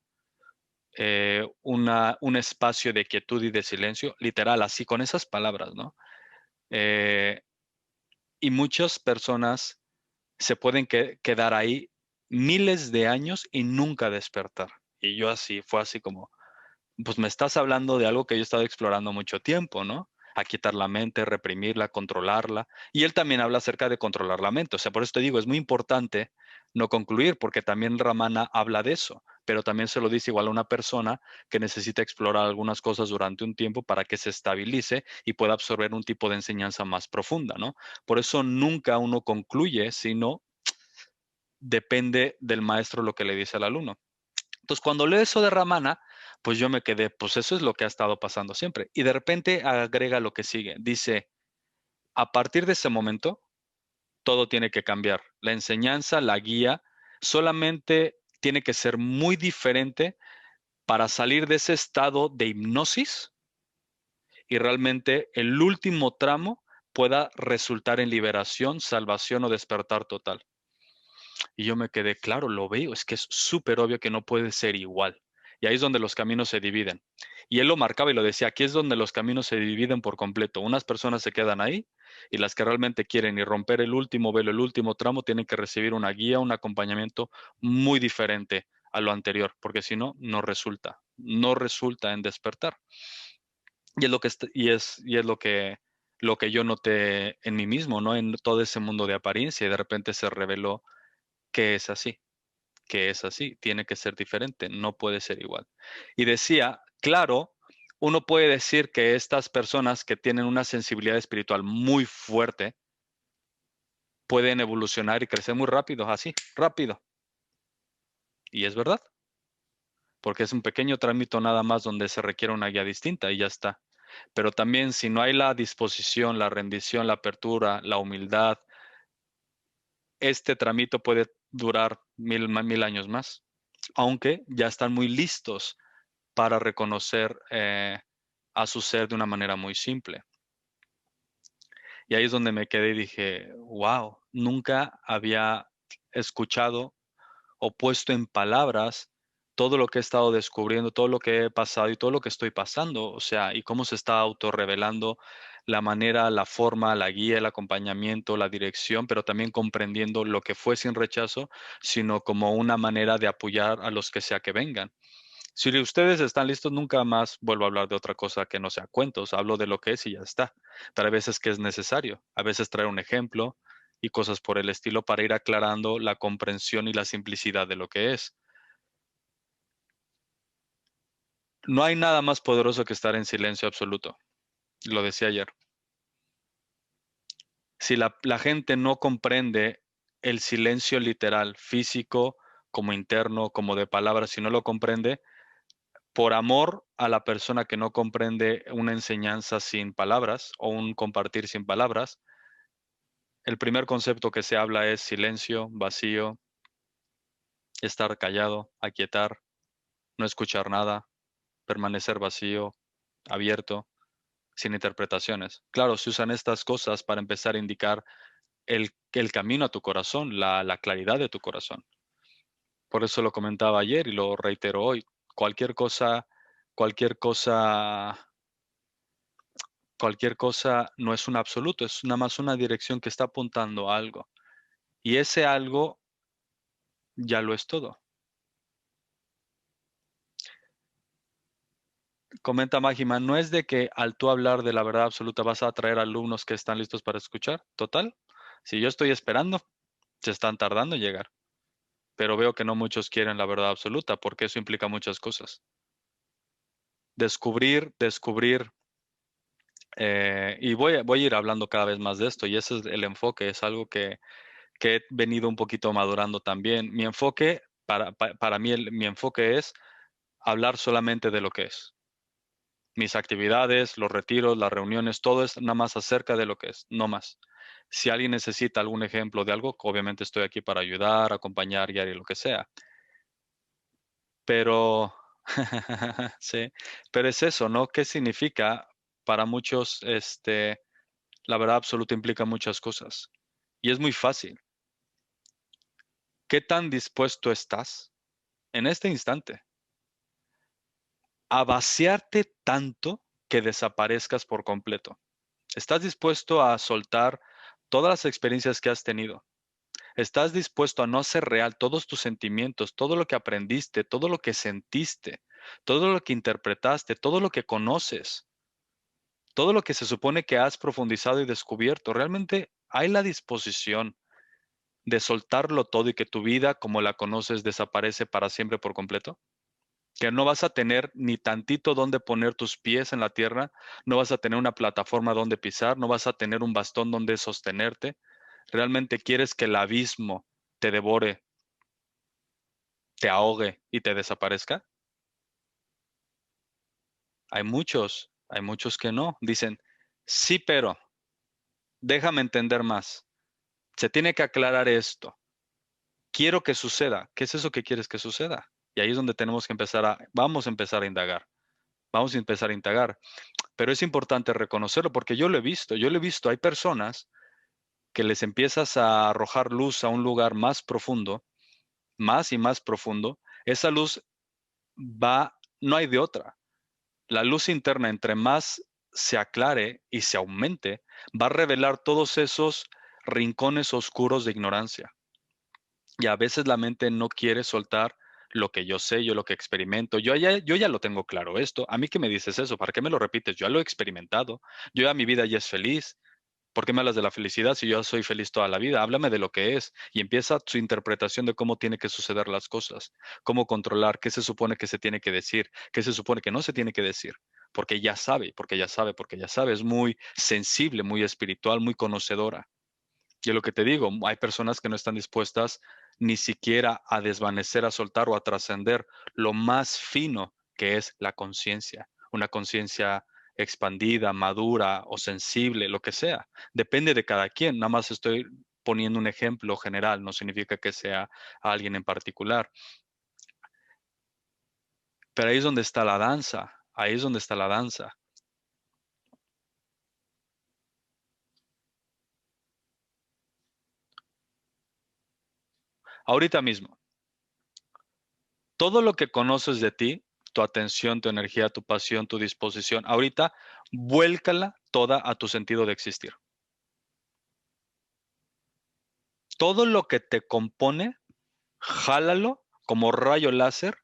un espacio de quietud y de silencio, literal, así con esas palabras, ¿no? Y muchas personas se pueden quedar ahí miles de años y nunca despertar. Y yo así, fue así como, pues me estás hablando de algo que yo he estado explorando mucho tiempo, ¿no? aquietar la mente, reprimirla, controlarla. Y él también habla acerca de controlar la mente. O sea, por eso te digo, es muy importante no concluir, porque también Ramana habla de eso, pero también se lo dice igual a una persona que necesita explorar algunas cosas durante un tiempo para que se estabilice y pueda absorber un tipo de enseñanza más profunda, ¿no? Por eso nunca uno concluye, sino depende del maestro lo que le dice al alumno. Entonces, cuando leo eso de Ramana, pues yo me quedé, pues eso es lo que ha estado pasando siempre. Y de repente agrega lo que sigue. Dice, a partir de ese momento, todo tiene que cambiar. La enseñanza, la guía, solamente tiene que ser muy diferente para salir de ese estado de hipnosis y realmente el último tramo pueda resultar en liberación, salvación o despertar total. Y yo me quedé, claro, lo veo, es que es súper obvio que no puede ser igual. Y ahí es donde los caminos se dividen. Y él lo marcaba y lo decía, aquí es donde los caminos se dividen por completo. Unas personas se quedan ahí y las que realmente quieren y romper el último velo, el último tramo, tienen que recibir una guía, un acompañamiento muy diferente a lo anterior, porque si no, no resulta en despertar. Y es lo que, y es lo que yo noté en mí mismo, ¿no? En todo ese mundo de apariencia y de repente se reveló que es así, tiene que ser diferente, no puede ser igual. Y decía, claro, uno puede decir que estas personas que tienen una sensibilidad espiritual muy fuerte pueden evolucionar y crecer muy rápido, así, rápido. Y es verdad, porque es un pequeño trámite nada más donde se requiere una guía distinta y ya está. Pero también si no hay la disposición, la rendición, la apertura, la humildad, este trámite puede durar mil años más, aunque ya están muy listos para reconocer a su ser de una manera muy simple. Y ahí es donde me quedé y dije, wow, nunca había escuchado o puesto en palabras todo lo que he estado descubriendo, todo lo que he pasado y todo lo que estoy pasando, o sea, y cómo se está autorrevelando la manera, la forma, la guía, el acompañamiento, la dirección, pero también comprendiendo lo que fue sin rechazo, sino como una manera de apoyar a los que sea que vengan. Si ustedes están listos, nunca más vuelvo a hablar de otra cosa que no sea cuentos. Hablo de lo que es y ya está. Pero hay veces que es necesario. A veces traer un ejemplo y cosas por el estilo para ir aclarando la comprensión y la simplicidad de lo que es. No hay nada más poderoso que estar en silencio absoluto. Lo decía ayer. Si la gente no comprende el silencio literal, físico, como interno, como de palabras, si no lo comprende, por amor a la persona que no comprende una enseñanza sin palabras o un compartir sin palabras, el primer concepto que se habla es silencio, vacío, estar callado, aquietar, no escuchar nada, permanecer vacío, abierto, sin interpretaciones. Claro, se usan estas cosas para empezar a indicar el camino a tu corazón, la claridad de tu corazón. Por eso lo comentaba ayer y lo reitero hoy. Cualquier cosa cualquier cosa no es un absoluto, es nada más una dirección que está apuntando a algo. Y ese algo ya lo es todo. Comenta Mágima, no es de que al tú hablar de la verdad absoluta vas a atraer alumnos que están listos para escuchar. Total, si yo estoy esperando, se están tardando en llegar. Pero veo que no muchos quieren la verdad absoluta porque eso implica muchas cosas. Descubrir, y voy a ir hablando cada vez más de esto y ese es el enfoque, es algo que he venido un poquito madurando también. Mi enfoque, para mí, mi enfoque es hablar solamente de lo que es. Mis actividades, los retiros, las reuniones, todo es nada más acerca de lo que es, no más. Si alguien necesita algún ejemplo de algo, obviamente estoy aquí para ayudar, acompañar, guiar y lo que sea. Pero, sí, pero es eso, ¿no? ¿Qué significa? Para muchos, la verdad absoluta implica muchas cosas. Y es muy fácil. ¿Qué tan dispuesto estás en este instante a vaciarte tanto que desaparezcas por completo? ¿Estás dispuesto a soltar todas las experiencias que has tenido? ¿Estás dispuesto a no ser real todos tus sentimientos, todo lo que aprendiste, todo lo que sentiste, todo lo que interpretaste, todo lo que conoces, todo lo que se supone que has profundizado y descubierto, ¿realmente hay la disposición de soltarlo todo y que tu vida como la conoces desaparece para siempre por completo? Que no vas a tener ni tantito donde poner tus pies en la tierra, no vas a tener una plataforma donde pisar, no vas a tener un bastón donde sostenerte. ¿Realmente quieres que el abismo te devore, te ahogue y te desaparezca? Hay muchos que no. Dicen, sí, pero déjame entender más. Se tiene que aclarar esto. Quiero que suceda. ¿Qué es eso que quieres que suceda? Y ahí es donde tenemos que vamos a empezar a indagar. Vamos a empezar a indagar. Pero es importante reconocerlo porque yo lo he visto. Hay personas que les empiezas a arrojar luz a un lugar más profundo, más y más profundo. Esa luz no hay de otra. La luz interna, entre más se aclare y se aumente, va a revelar todos esos rincones oscuros de ignorancia. Y a veces la mente no quiere soltar lo que yo sé, yo lo que experimento. Yo ya lo tengo claro esto. ¿A mí qué me dices eso? ¿Para qué me lo repites? Yo ya lo he experimentado. Yo ya mi vida ya es feliz. ¿Por qué me hablas de la felicidad si yo soy feliz toda la vida? Háblame de lo que es. Y empieza su interpretación de cómo tiene que suceder las cosas, cómo controlar, qué se supone que se tiene que decir, qué se supone que no se tiene que decir. Porque ya sabe, porque ya sabe, porque ya sabe. Es muy sensible, muy espiritual, muy conocedora. Y es lo que te digo, hay personas que no están dispuestas ni siquiera a desvanecer, a soltar o a trascender lo más fino que es la conciencia. Una conciencia expandida, madura o sensible, lo que sea. Depende de cada quien. Nada más estoy poniendo un ejemplo general, no significa que sea alguien en particular. Pero ahí es donde está la danza. Ahí es donde está la danza. Ahorita mismo, todo lo que conoces de ti, tu atención, tu energía, tu pasión, tu disposición, ahorita vuélcala toda a tu sentido de existir. Todo lo que te compone, jálalo como rayo láser,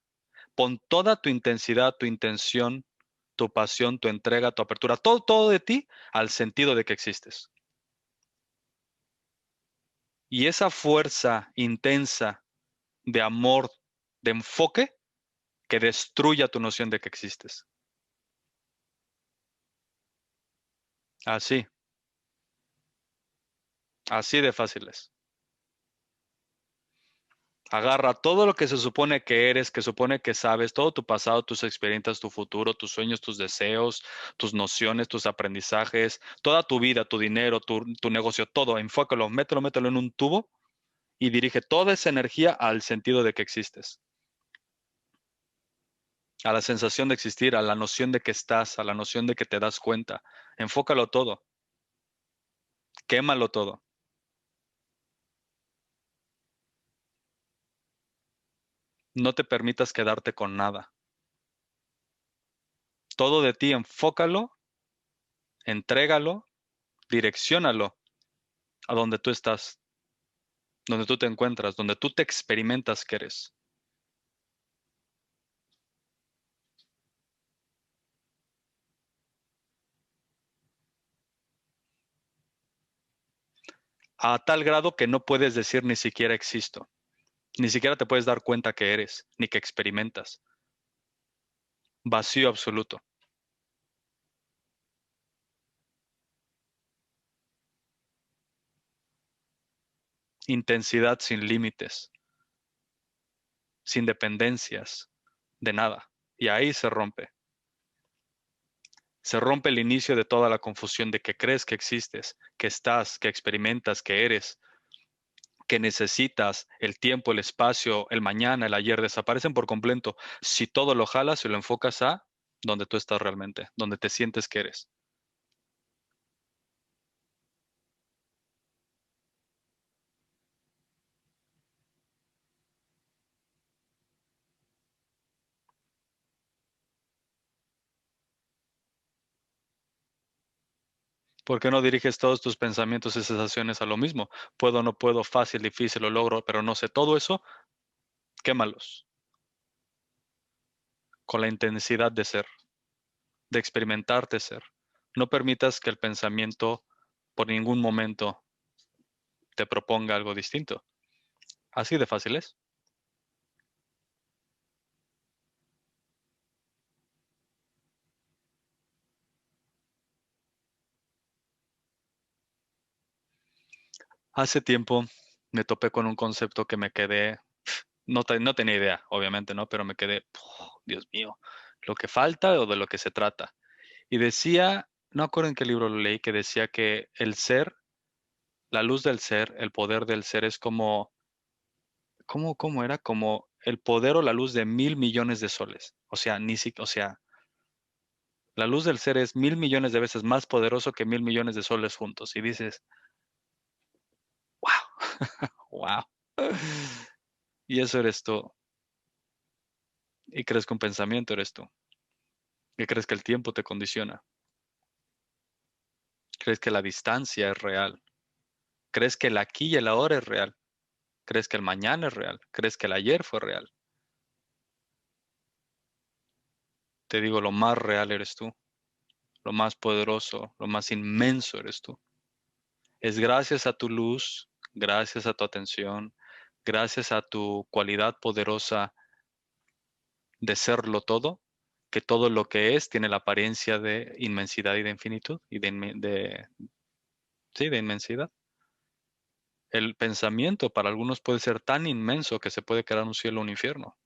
pon toda tu intensidad, tu intención, tu pasión, tu entrega, tu apertura, todo de ti al sentido de que existes. Y esa fuerza intensa de amor, de enfoque, que destruya tu noción de que existes. Así de fácil es. Agarra todo lo que se supone que eres, que supone que sabes, todo tu pasado, tus experiencias, tu futuro, tus sueños, tus deseos, tus nociones, tus aprendizajes, toda tu vida, tu dinero, tu negocio, todo, enfócalo, mételo en un tubo y dirige toda esa energía al sentido de que existes. A la sensación de existir, a la noción de que estás, a la noción de que te das cuenta. Enfócalo todo. Quémalo todo. No te permitas quedarte con nada. Todo de ti, enfócalo, entrégalo, direcciónalo a donde tú estás, donde tú te encuentras, donde tú te experimentas que eres. A tal grado que no puedes decir ni siquiera existo. Ni siquiera te puedes dar cuenta que eres, ni que experimentas. Vacío absoluto. Intensidad sin límites, sin dependencias, de nada. Y ahí se rompe. Se rompe el inicio de toda la confusión de que crees que existes, que estás, que experimentas, que eres, que necesitas, el tiempo, el espacio, el mañana, el ayer, desaparecen por completo si todo lo jalas y lo enfocas a donde tú estás realmente, donde te sientes que eres. ¿Por qué no diriges todos tus pensamientos y sensaciones a lo mismo? Puedo, no puedo, fácil, difícil, lo logro, pero no sé. Todo eso, quémalos con la intensidad de ser, de experimentarte ser, No permitas que el pensamiento por ningún momento te proponga algo distinto. Así de fácil es. Hace tiempo me topé con un concepto que me quedé, no tenía idea, obviamente, ¿no? Pero me quedé, Dios mío, lo que falta o de lo que se trata. Y decía, no acuerdo en qué libro lo leí, que decía que el ser, la luz del ser, el poder del ser es como, ¿cómo era? Como el poder o la luz de 1.000 millones de soles. O sea, o sea, la luz del ser es 1.000 millones de veces más poderoso que 1.000 millones de soles juntos. Y dices, wow, wow. Y eso eres tú. Y crees que un pensamiento eres tú. Y crees que el tiempo te condiciona. Crees que la distancia es real. Crees que el aquí y el ahora es real. Crees que el mañana es real. Crees que el ayer fue real. Te digo, lo más real eres tú. Lo más poderoso, lo más inmenso eres tú. Es gracias a tu luz, gracias a tu atención, gracias a tu cualidad poderosa de serlo todo, que todo lo que es tiene la apariencia de inmensidad y de infinitud y sí, de inmensidad. El pensamiento para algunos puede ser tan inmenso que se puede crear un cielo o un infierno,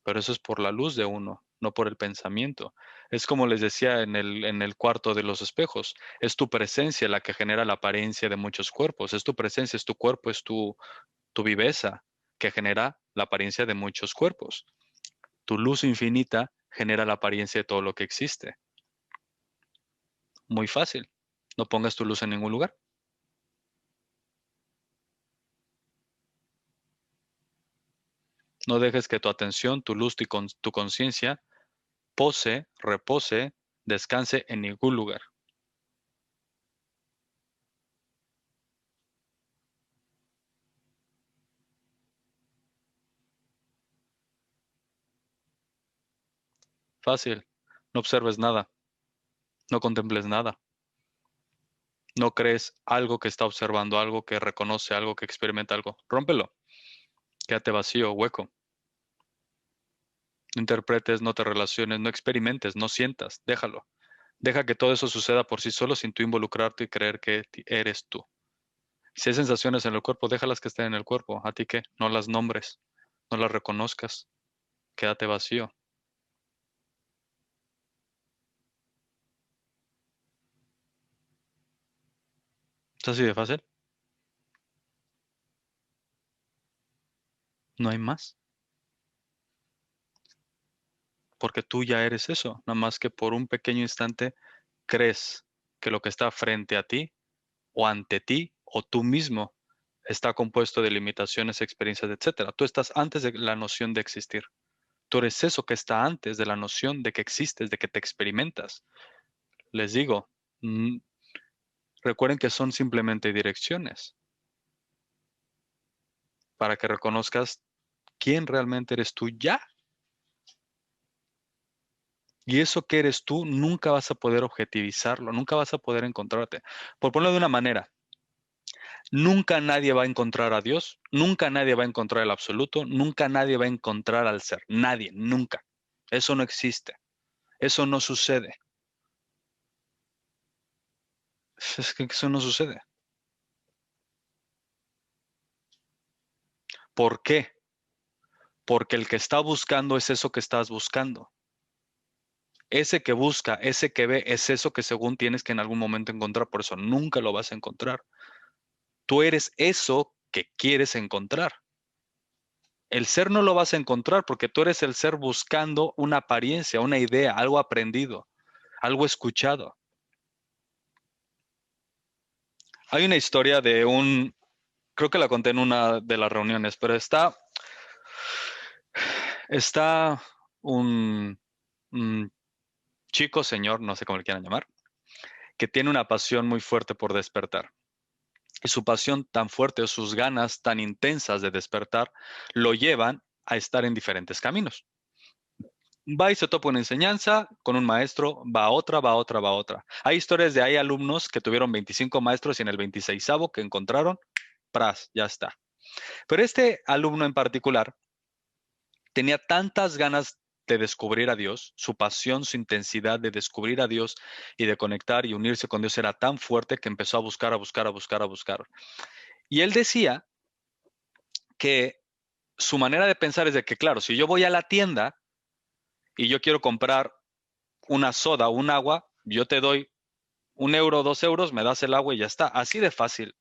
pero eso es por la luz de uno, no por el pensamiento. Es como les decía en el cuarto de los espejos, es tu presencia la que genera la apariencia de muchos cuerpos, es tu presencia, es tu cuerpo, es tu viveza que genera la apariencia de muchos cuerpos. Tu luz infinita genera la apariencia de todo lo que existe. Muy fácil. No pongas tu luz en ningún lugar. No dejes que tu atención, tu luz y tu conciencia repose, descanse en ningún lugar. Fácil. No observes nada. No contemples nada. No crees algo que está observando, algo que reconoce, algo que experimenta algo. Rómpelo. Quédate vacío, hueco. No interpretes, no te relaciones, no experimentes, no sientas. Déjalo. Deja que todo eso suceda por sí solo sin tú involucrarte y creer que eres tú. Si hay sensaciones en el cuerpo, déjalas que estén en el cuerpo. ¿A ti qué? No las nombres, no las reconozcas. Quédate vacío. ¿Es así de fácil? No hay más. Porque tú ya eres eso. Nada más que por un pequeño instante crees que lo que está frente a ti o ante ti o tú mismo está compuesto de limitaciones, experiencias, etcétera. Tú estás antes de la noción de existir. Tú eres eso que está antes de la noción de que existes, de que te experimentas. Les digo, recuerden que son simplemente direcciones para que reconozcas quién realmente eres tú ya. Y eso que eres tú nunca vas a poder objetivizarlo, nunca vas a poder encontrarte. Por ponerlo de una manera, nunca nadie va a encontrar a Dios, nunca nadie va a encontrar el absoluto, nunca nadie va a encontrar al ser. Nadie, nunca. Eso no existe. Eso no sucede. Es que eso no sucede. ¿Por qué? Porque el que está buscando es eso que estás buscando. Ese que busca, ese que ve, es eso que según tienes que en algún momento encontrar. Por eso nunca lo vas a encontrar. Tú eres eso que quieres encontrar. El ser no lo vas a encontrar porque tú eres el ser buscando una apariencia, una idea, algo aprendido, algo escuchado. Hay una historia de creo que la conté en una de las reuniones, pero está un chico, señor, no sé cómo le quieran llamar, que tiene una pasión muy fuerte por despertar. Y su pasión tan fuerte o sus ganas tan intensas de despertar lo llevan a estar en diferentes caminos. Va y se topa una enseñanza con un maestro, va a otra, va a otra, va a otra. Hay historias de hay alumnos que tuvieron 25 maestros y en el 26º que encontraron, ¡pras! Ya está. Pero este alumno en particular tenía tantas ganas de descubrir a Dios, su pasión, su intensidad de descubrir a Dios y de conectar y unirse con Dios era tan fuerte que empezó a buscar, a buscar, a buscar, a buscar. Y él decía que su manera de pensar es de que, claro, si yo voy a la tienda y yo quiero comprar una soda o un agua, yo te doy 1 euro, 2 euros, me das el agua y ya está. Así de fácil.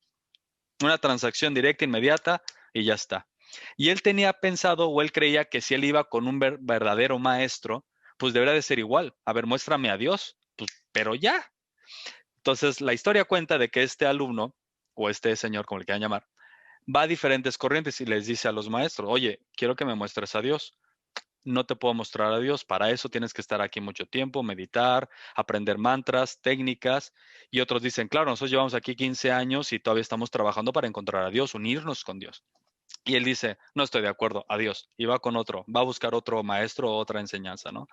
Una transacción directa, inmediata y ya está. Y él tenía pensado o él creía que si él iba con un verdadero maestro, pues debería de ser igual. A ver, muéstrame a Dios. Pues, pero ya. Entonces, la historia cuenta de que este alumno, o este señor, como le quieran llamar, va a diferentes corrientes y les dice a los maestros, oye, quiero que me muestres a Dios. No te puedo mostrar a Dios, para eso tienes que estar aquí mucho tiempo, meditar, aprender mantras, técnicas. Y otros dicen, claro, nosotros llevamos aquí 15 años y todavía estamos trabajando para encontrar a Dios, unirnos con Dios. Y él dice, no estoy de acuerdo, adiós. Y va con otro, va a buscar otro maestro o otra enseñanza, ¿no?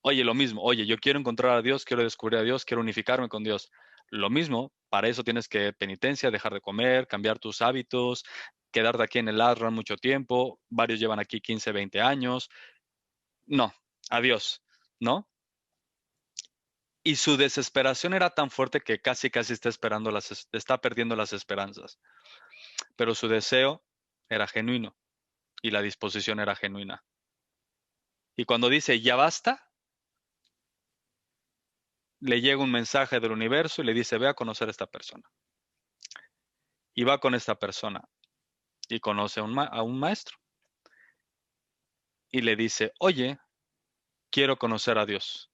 Oye, lo mismo, oye, yo quiero encontrar a Dios, quiero descubrir a Dios, quiero unificarme con Dios. Lo mismo, para eso tienes que penitencia, dejar de comer, cambiar tus hábitos, quedarte aquí en el ashram mucho tiempo. Varios llevan aquí 15, 20 años. No, adiós, ¿no? Y su desesperación era tan fuerte que casi está perdiendo las esperanzas. Pero su deseo era genuino y la disposición era genuina. Y cuando dice, ya basta, le llega un mensaje del universo y le dice, ve a conocer a esta persona. Y va con esta persona y conoce a un maestro. Y le dice, oye, quiero conocer a Dios.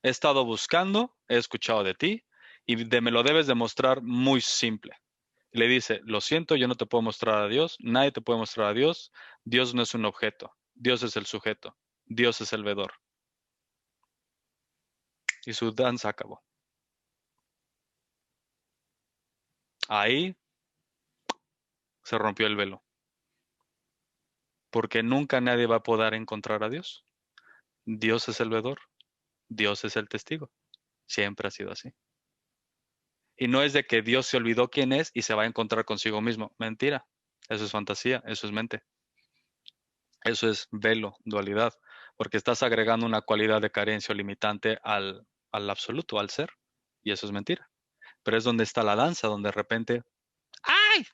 He estado buscando, he escuchado de ti y me lo debes demostrar muy simple. Le dice, lo siento, yo no te puedo mostrar a Dios, nadie te puede mostrar a Dios. Dios no es un objeto, Dios es el sujeto, Dios es el vedor. Y su danza acabó. Ahí se rompió el velo. Porque nunca nadie va a poder encontrar a Dios. Dios es el vedor, Dios es el testigo. Siempre ha sido así. Y no es de que Dios se olvidó quién es y se va a encontrar consigo mismo. Mentira. Eso es fantasía, eso es mente. Eso es velo, dualidad, porque estás agregando una cualidad de carencia o limitante al absoluto, al ser. Y eso es mentira. Pero es donde está la danza, donde de repente, ¡ay!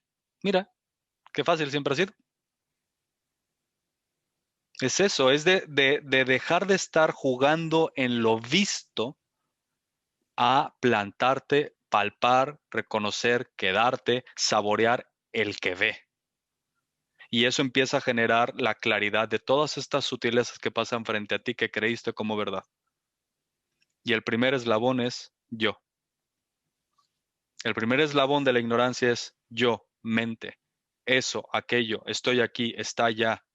Mira, qué fácil siempre ha sido. Es eso, es de dejar de estar jugando en lo visto a plantarte, palpar, reconocer, quedarte, saborear el que ve. Y eso empieza a generar la claridad de todas estas sutilezas que pasan frente a ti que creíste como verdad. Y el primer eslabón es yo. El primer eslabón de la ignorancia es yo, mente. Eso, aquello, estoy aquí, está allá,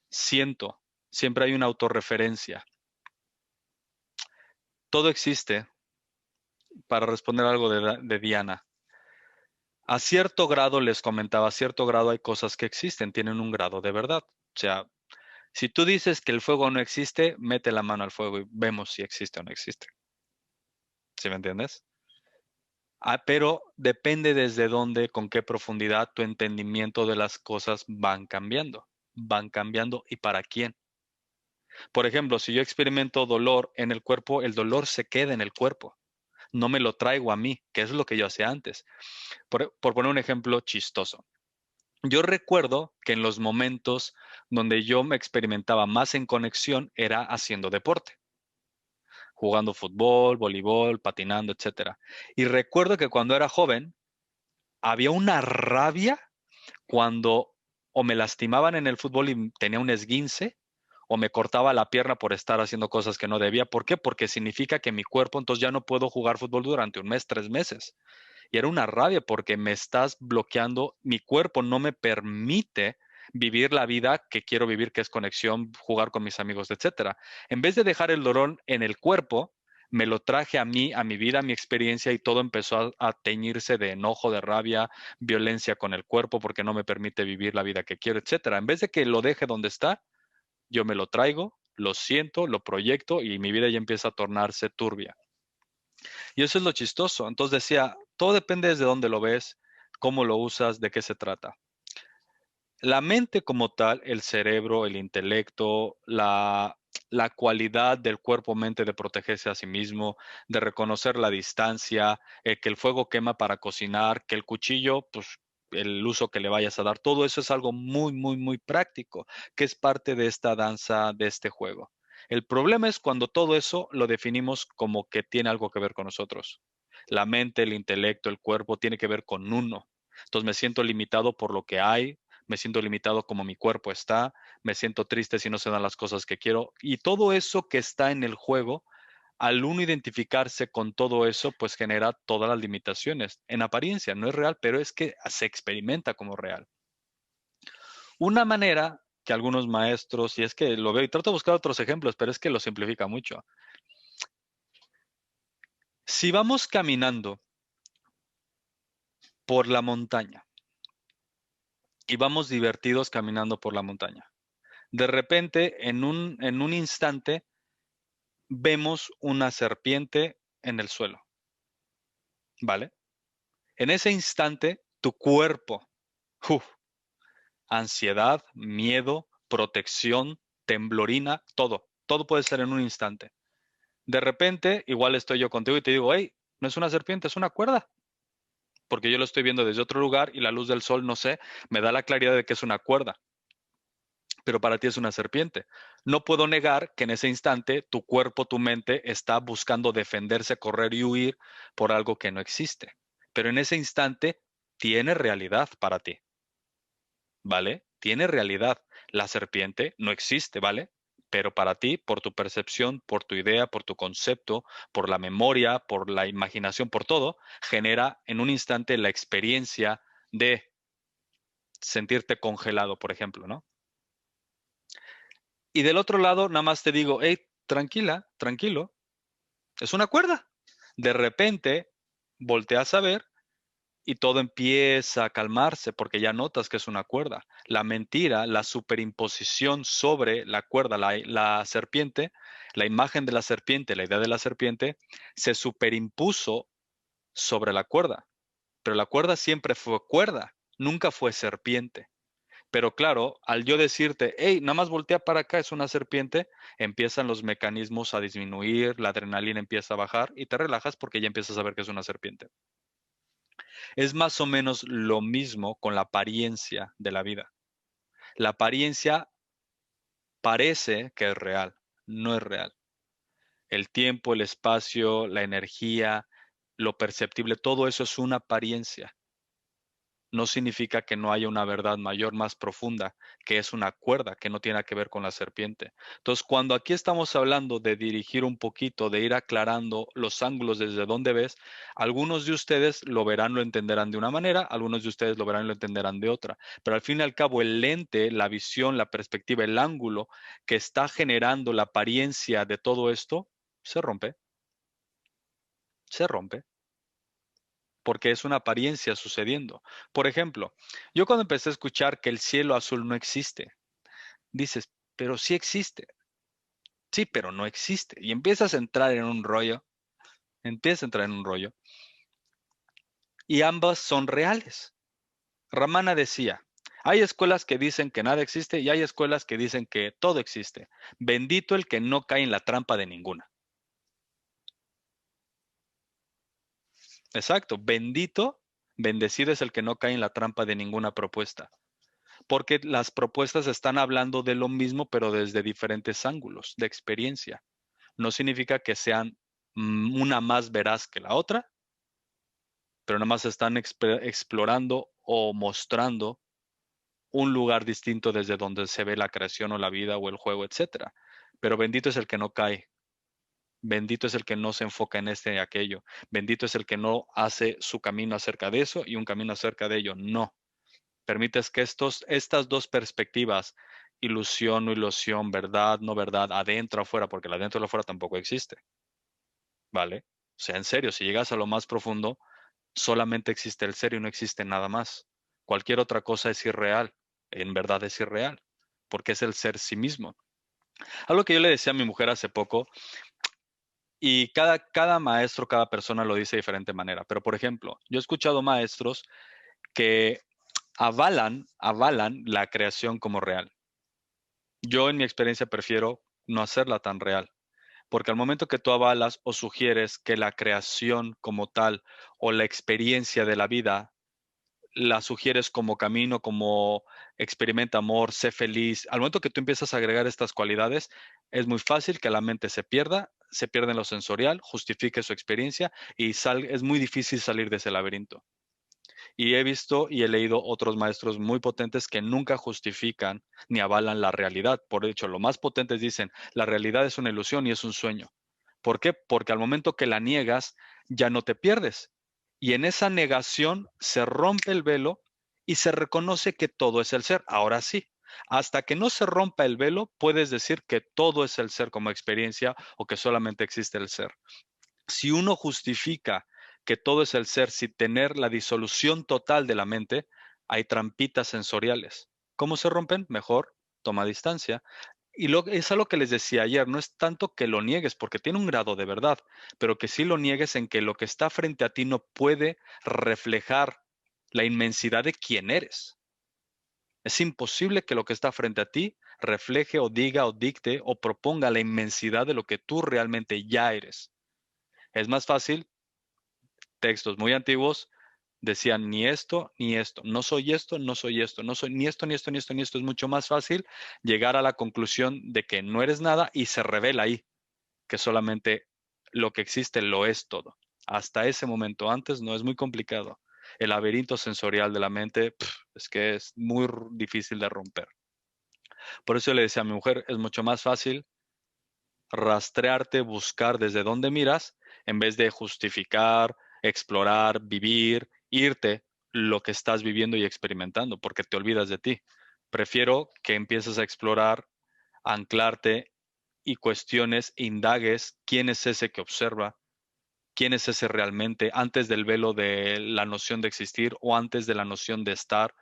siento. Siempre hay una autorreferencia. Todo existe, para responder algo de Diana. A cierto grado, les comentaba, a cierto grado hay cosas que existen, tienen un grado de verdad. O sea, si tú dices que el fuego no existe, mete la mano al fuego y vemos si existe o no existe. ¿Sí me entiendes? Pero depende desde dónde, con qué profundidad tu entendimiento de las cosas van cambiando y para quién. Por ejemplo, si yo experimento dolor en el cuerpo, el dolor se queda en el cuerpo. No me lo traigo a mí, que es lo que yo hacía antes. Por poner un ejemplo chistoso. Yo recuerdo que en los momentos donde yo me experimentaba más en conexión era haciendo deporte. Jugando fútbol, voleibol, patinando, etc. Y recuerdo que cuando era joven, había una rabia cuando o me lastimaban en el fútbol y tenía un esguince, o me cortaba la pierna por estar haciendo cosas que no debía. ¿Por qué? Porque significa que mi cuerpo entonces ya no puedo jugar fútbol durante 1 mes, 3 meses. Y era una rabia porque me estás bloqueando, mi cuerpo no me permite vivir la vida que quiero vivir, que es conexión, jugar con mis amigos, etcétera. En vez de dejar el dolor en el cuerpo, me lo traje a mí, a mi vida, a mi experiencia y todo empezó a teñirse de enojo, de rabia, violencia con el cuerpo porque no me permite vivir la vida que quiero, etcétera. En vez de que lo deje donde está, yo me lo traigo, lo siento, lo proyecto y mi vida ya empieza a tornarse turbia. Y eso es lo chistoso. Entonces decía, todo depende desde dónde lo ves, cómo lo usas, de qué se trata. La mente como tal, el cerebro, el intelecto, la cualidad del cuerpo-mente de protegerse a sí mismo, de reconocer la distancia, que el fuego quema para cocinar, que el cuchillo, pues el uso que le vayas a dar, todo eso es algo muy, muy, muy práctico, que es parte de esta danza, de este juego. El problema es cuando todo eso lo definimos como que tiene algo que ver con nosotros. La mente, el intelecto, el cuerpo tiene que ver con uno. Entonces me siento limitado por lo que hay, me siento limitado como mi cuerpo está, me siento triste si no se dan las cosas que quiero. Y todo eso que está en el juego, al uno identificarse con todo eso, pues genera todas las limitaciones. En apariencia no es real, pero es que se experimenta como real. Una manera que algunos maestros, y es que lo veo y trato de buscar otros ejemplos, pero es que lo simplifica mucho. Si vamos caminando por la montaña y vamos divertidos caminando por la montaña, de repente, en un instante, vemos una serpiente en el suelo, ¿vale? En ese instante, tu cuerpo, ansiedad, miedo, protección, temblorina, todo puede ser en un instante. De repente, igual estoy yo contigo y te digo, hey, no es una serpiente, es una cuerda, porque yo lo estoy viendo desde otro lugar y la luz del sol, no sé, me da la claridad de que es una cuerda. Pero para ti es una serpiente. No puedo negar que en ese instante tu cuerpo, tu mente está buscando defenderse, correr y huir por algo que no existe. Pero en ese instante tiene realidad para ti, ¿vale? Tiene realidad. La serpiente no existe, ¿vale? Pero para ti, por tu percepción, por tu idea, por tu concepto, por la memoria, por la imaginación, por todo, genera en un instante la experiencia de sentirte congelado, por ejemplo, ¿no? Y del otro lado, nada más te digo, hey, tranquila, tranquilo, es una cuerda. De repente, volteas a ver y todo empieza a calmarse porque ya notas que es una cuerda. La mentira, la superimposición sobre la cuerda, la serpiente, la imagen de la serpiente, la idea de la serpiente, se superimpuso sobre la cuerda. Pero la cuerda siempre fue cuerda, nunca fue serpiente. Pero claro, al yo decirte, hey, nada más voltea para acá, es una serpiente, empiezan los mecanismos a disminuir, la adrenalina empieza a bajar y te relajas porque ya empiezas a ver que es una serpiente. Es más o menos lo mismo con la apariencia de la vida. La apariencia parece que es real, no es real. El tiempo, el espacio, la energía, lo perceptible, todo eso es una apariencia. No significa que no haya una verdad mayor, más profunda, que es una cuerda, que no tiene que ver con la serpiente. Entonces, cuando aquí estamos hablando de dirigir un poquito, de ir aclarando los ángulos desde donde ves, algunos de ustedes lo verán, lo entenderán de una manera, algunos de ustedes lo verán y lo entenderán de otra. Pero al fin y al cabo, el lente, la visión, la perspectiva, el ángulo que está generando la apariencia de todo esto, se rompe. Se rompe. Porque es una apariencia sucediendo. Por ejemplo, yo cuando empecé a escuchar que el cielo azul no existe, dices, pero sí existe. Sí, pero no existe. Y empiezas a entrar en un rollo, y ambas son reales. Ramana decía, hay escuelas que dicen que nada existe y hay escuelas que dicen que todo existe. Bendito el que no cae en la trampa de ninguna. Exacto, bendecido es el que no cae en la trampa de ninguna propuesta. Porque las propuestas están hablando de lo mismo, pero desde diferentes ángulos de experiencia. No significa que sean una más veraz que la otra, pero nada más están explorando o mostrando un lugar distinto desde donde se ve la creación o la vida o el juego, etc. Pero bendito es el que no cae. Bendito es el que no se enfoca en este y aquello. Bendito es el que no hace su camino acerca de eso y un camino acerca de ello. No. Permites que estas dos perspectivas, ilusión, no ilusión, verdad, no verdad, adentro, afuera, porque la adentro y la afuera tampoco existe. ¿Vale? O sea, en serio, si llegas a lo más profundo, solamente existe el ser y no existe nada más. Cualquier otra cosa es irreal. En verdad es irreal, porque es el ser sí mismo. Algo que yo le decía a mi mujer hace poco, y cada maestro, cada persona lo dice de diferente manera, pero por ejemplo, yo he escuchado maestros que avalan la creación como real. Yo en mi experiencia prefiero no hacerla tan real, porque al momento que tú avalas o sugieres que la creación como tal o la experiencia de la vida la sugieres como camino, como experimenta amor, sé feliz, al momento que tú empiezas a agregar estas cualidades, es muy fácil que la mente se pierda en lo sensorial, justifique su experiencia y es muy difícil salir de ese laberinto. Y he visto y he leído otros maestros muy potentes que nunca justifican ni avalan la realidad. Por hecho, lo más potentes dicen, la realidad es una ilusión y es un sueño. ¿Por qué? Porque al momento que la niegas, ya no te pierdes. Y en esa negación se rompe el velo y se reconoce que todo es el ser. Ahora sí, hasta que no se rompa el velo, puedes decir que todo es el ser como experiencia o que solamente existe el ser. Si uno justifica que todo es el ser sin tener la disolución total de la mente, hay trampitas sensoriales. ¿Cómo se rompen? Mejor, toma distancia. Y es algo que les decía ayer, no es tanto que lo niegues, porque tiene un grado de verdad, pero que sí lo niegues en que lo que está frente a ti no puede reflejar la inmensidad de quién eres. Es imposible que lo que está frente a ti refleje o diga o dicte o proponga la inmensidad de lo que tú realmente ya eres. Es más fácil, textos muy antiguos decían ni esto, ni esto, no soy esto, no soy esto, no soy ni esto, ni esto, ni esto, ni esto. Es mucho más fácil llegar a la conclusión de que no eres nada y se revela ahí, que solamente lo que existe lo es todo. Hasta ese momento, antes no es muy complicado. El laberinto sensorial de la mente es que es muy difícil de romper. Por eso le decía a mi mujer, es mucho más fácil rastrearte, buscar desde dónde miras, en vez de justificar, explorar, vivir, irte lo que estás viviendo y experimentando, porque te olvidas de ti. Prefiero que empieces a explorar, anclarte y cuestiones, indagues quién es ese que observa, quién es ese realmente, antes del velo de la noción de existir o antes de la noción de estar.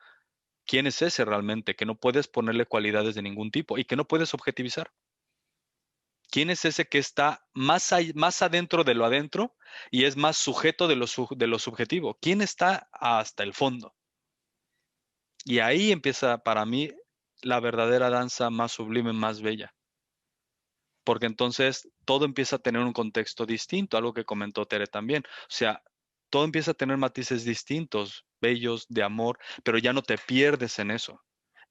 ¿Quién es ese realmente que no puedes ponerle cualidades de ningún tipo y que no puedes objetivizar? ¿Quién es ese que está más adentro de lo adentro y es más sujeto de lo subjetivo? ¿Quién está hasta el fondo? Y ahí empieza para mí la verdadera danza más sublime, más bella. Porque entonces todo empieza a tener un contexto distinto, algo que comentó Tere también. O sea, todo empieza a tener matices distintos, bellos, de amor, pero ya no te pierdes en eso.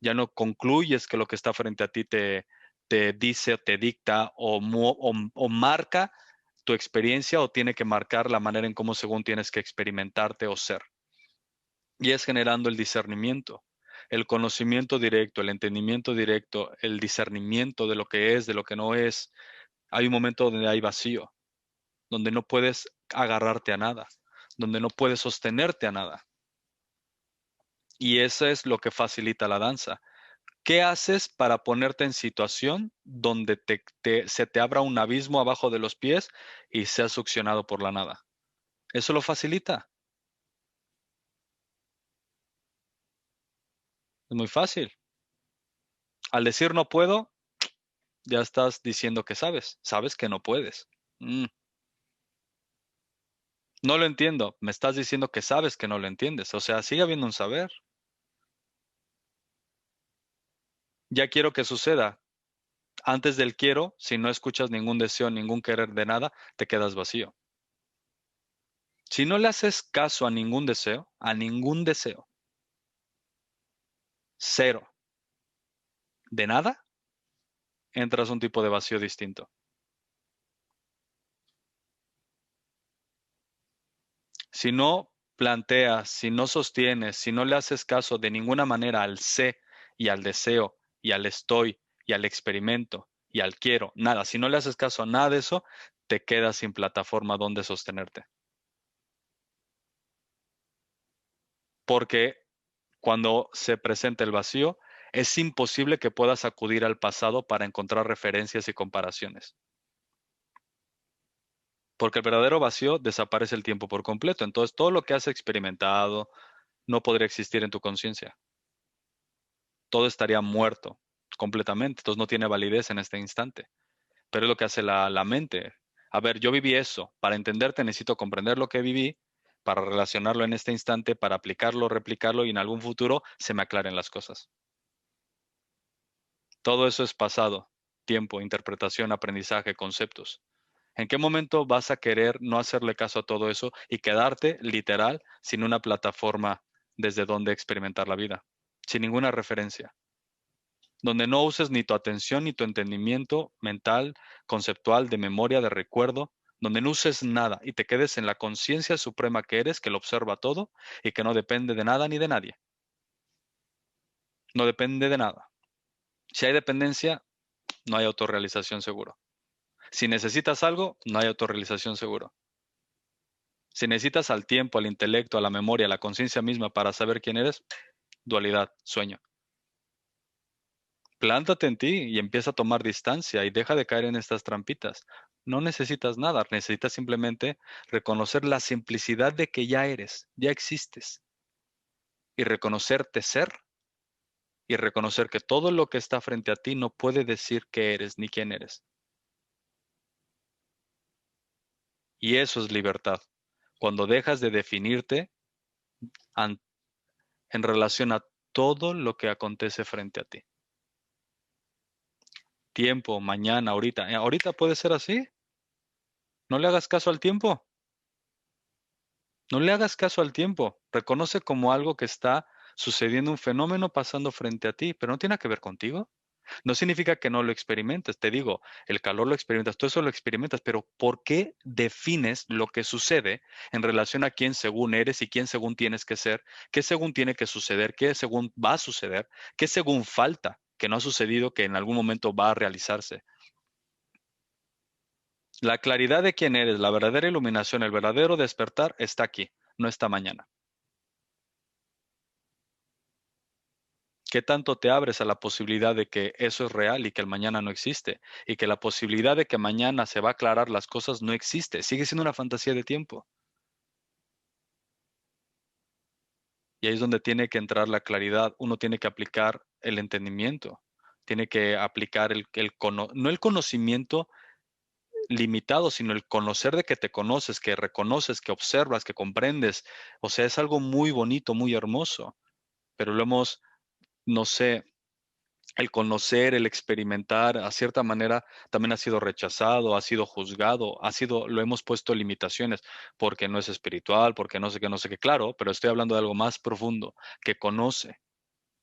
Ya no concluyes que lo que está frente a ti te dice o te dicta o marca tu experiencia o tiene que marcar la manera en cómo según tienes que experimentarte o ser. Y es generando el discernimiento, el conocimiento directo, el entendimiento directo, el discernimiento de lo que es, de lo que no es. Hay un momento donde hay vacío, donde no puedes agarrarte a nada, donde no puedes sostenerte a nada. Y eso es lo que facilita la danza. ¿Qué haces para ponerte en situación donde se te abra un abismo abajo de los pies y seas succionado por la nada? Eso lo facilita. Es muy fácil. Al decir no puedo, ya estás diciendo que sabes. Sabes que no puedes. No lo entiendo. Me estás diciendo que sabes que no lo entiendes. O sea, sigue habiendo un saber. Ya quiero que suceda. Antes del quiero, si no escuchas ningún deseo, ningún querer de nada, te quedas vacío. Si no le haces caso a ningún deseo, cero, de nada, entras a un tipo de vacío distinto. Si no planteas, si no sostienes, si no le haces caso de ninguna manera al sé y al deseo y al estoy y al experimento y al quiero, nada, si no le haces caso a nada de eso, te quedas sin plataforma donde sostenerte. Porque cuando se presenta el vacío, es imposible que puedas acudir al pasado para encontrar referencias y comparaciones. Porque el verdadero vacío desaparece el tiempo por completo. Entonces, todo lo que has experimentado no podría existir en tu conciencia. Todo estaría muerto. completamente, entonces no tiene validez en este instante. Pero es lo que hace la mente. A ver, yo viví eso. Para entenderte necesito comprender lo que viví, para relacionarlo en este instante, para aplicarlo, replicarlo y en algún futuro se me aclaren las cosas. Todo eso es pasado, tiempo, interpretación, aprendizaje, conceptos. ¿En qué momento vas a querer no hacerle caso a todo eso y quedarte literal sin una plataforma desde donde experimentar la vida? Sin ninguna referencia. Donde no uses ni tu atención ni tu entendimiento mental, conceptual, de memoria, de recuerdo, donde no uses nada y te quedes en la conciencia suprema que eres, que lo observa todo y que no depende de nada ni de nadie. No depende de nada. Si hay dependencia, no hay autorrealización seguro. Si necesitas algo, no hay autorrealización seguro. Si necesitas al tiempo, al intelecto, a la memoria, a la conciencia misma para saber quién eres, dualidad, sueño. Plántate en ti y empieza a tomar distancia y deja de caer en estas trampitas. No necesitas nada, necesitas simplemente reconocer la simplicidad de que ya eres, ya existes. Y reconocerte ser y reconocer que todo lo que está frente a ti no puede decir qué eres ni quién eres. Y eso es libertad. Cuando dejas de definirte en relación a todo lo que acontece frente a ti. Tiempo, mañana, ahorita. Ahorita puede ser así. No le hagas caso al tiempo. No le hagas caso al tiempo. Reconoce como algo que está sucediendo, un fenómeno pasando frente a ti, pero no tiene que ver contigo. No significa que no lo experimentes. Te digo, el calor lo experimentas, todo eso lo experimentas, pero ¿por qué defines lo que sucede en relación a quién según eres y quién según tienes que ser? ¿Qué según tiene que suceder? ¿Qué según va a suceder? ¿Qué según falta que no ha sucedido, que en algún momento va a realizarse? La claridad de quién eres, la verdadera iluminación, el verdadero despertar está aquí, no está mañana. ¿Qué tanto te abres a la posibilidad de que eso es real y que el mañana no existe? Y que la posibilidad de que mañana se va a aclarar las cosas no existe. Sigue siendo una fantasía de tiempo. Y ahí es donde tiene que entrar la claridad. Uno tiene que aplicar el entendimiento. Tiene que aplicar no el conocimiento limitado, sino el conocer de que te conoces, que reconoces, que observas, que comprendes. O sea, es algo muy bonito, muy hermoso. Pero lo hemos, no sé, el conocer, el experimentar, a cierta manera también ha sido rechazado, ha sido juzgado, lo hemos puesto limitaciones, porque no es espiritual, porque no sé qué, no sé qué, claro, pero estoy hablando de algo más profundo, que conoce,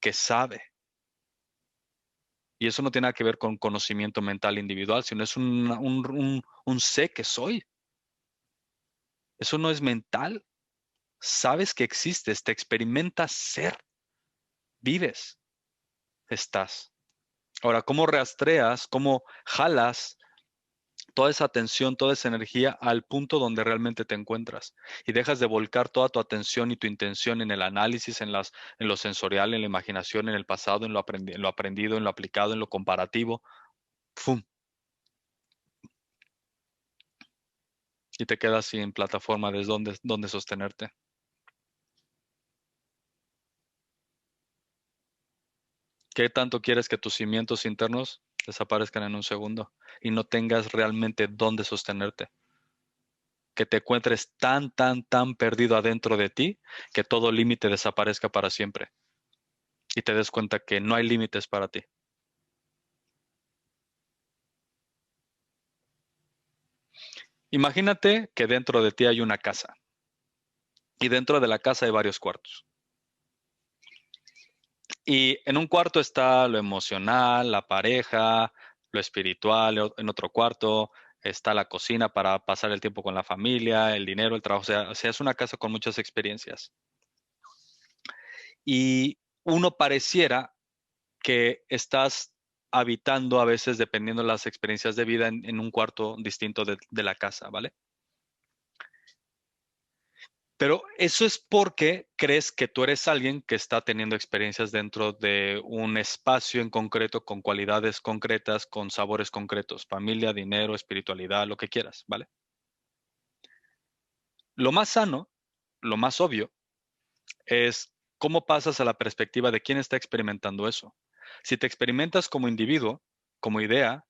que sabe. Y eso no tiene nada que ver con conocimiento mental individual, sino es un sé que soy. Eso no es mental. Sabes que existes, te experimentas ser, vives, estás. Ahora, ¿cómo rastreas, cómo jalas toda esa atención, toda esa energía al punto donde realmente te encuentras y dejas de volcar toda tu atención y tu intención en el análisis, en lo sensorial, en la imaginación, en el pasado, en lo aprendido, en lo aplicado, en lo comparativo? ¡Fum! Y te quedas sin plataforma desde donde sostenerte. ¿Qué tanto quieres que tus cimientos internos desaparezcan en un segundo y no tengas realmente dónde sostenerte? Que te encuentres tan perdido adentro de ti que todo límite desaparezca para siempre y te des cuenta que no hay límites para ti. Imagínate que dentro de ti hay una casa y dentro de la casa hay varios cuartos. Y en un cuarto está lo emocional, la pareja, lo espiritual, en otro cuarto está la cocina para pasar el tiempo con la familia, el dinero, el trabajo. O sea, es una casa con muchas experiencias. Y uno pareciera que estás habitando a veces, dependiendo de las experiencias de vida, en un cuarto distinto de la casa, ¿vale? Pero eso es porque crees que tú eres alguien que está teniendo experiencias dentro de un espacio en concreto, con cualidades concretas, con sabores concretos, familia, dinero, espiritualidad, lo que quieras, ¿vale? Lo más sano, lo más obvio, es cómo pasas a la perspectiva de quién está experimentando eso. Si te experimentas como individuo, como idea,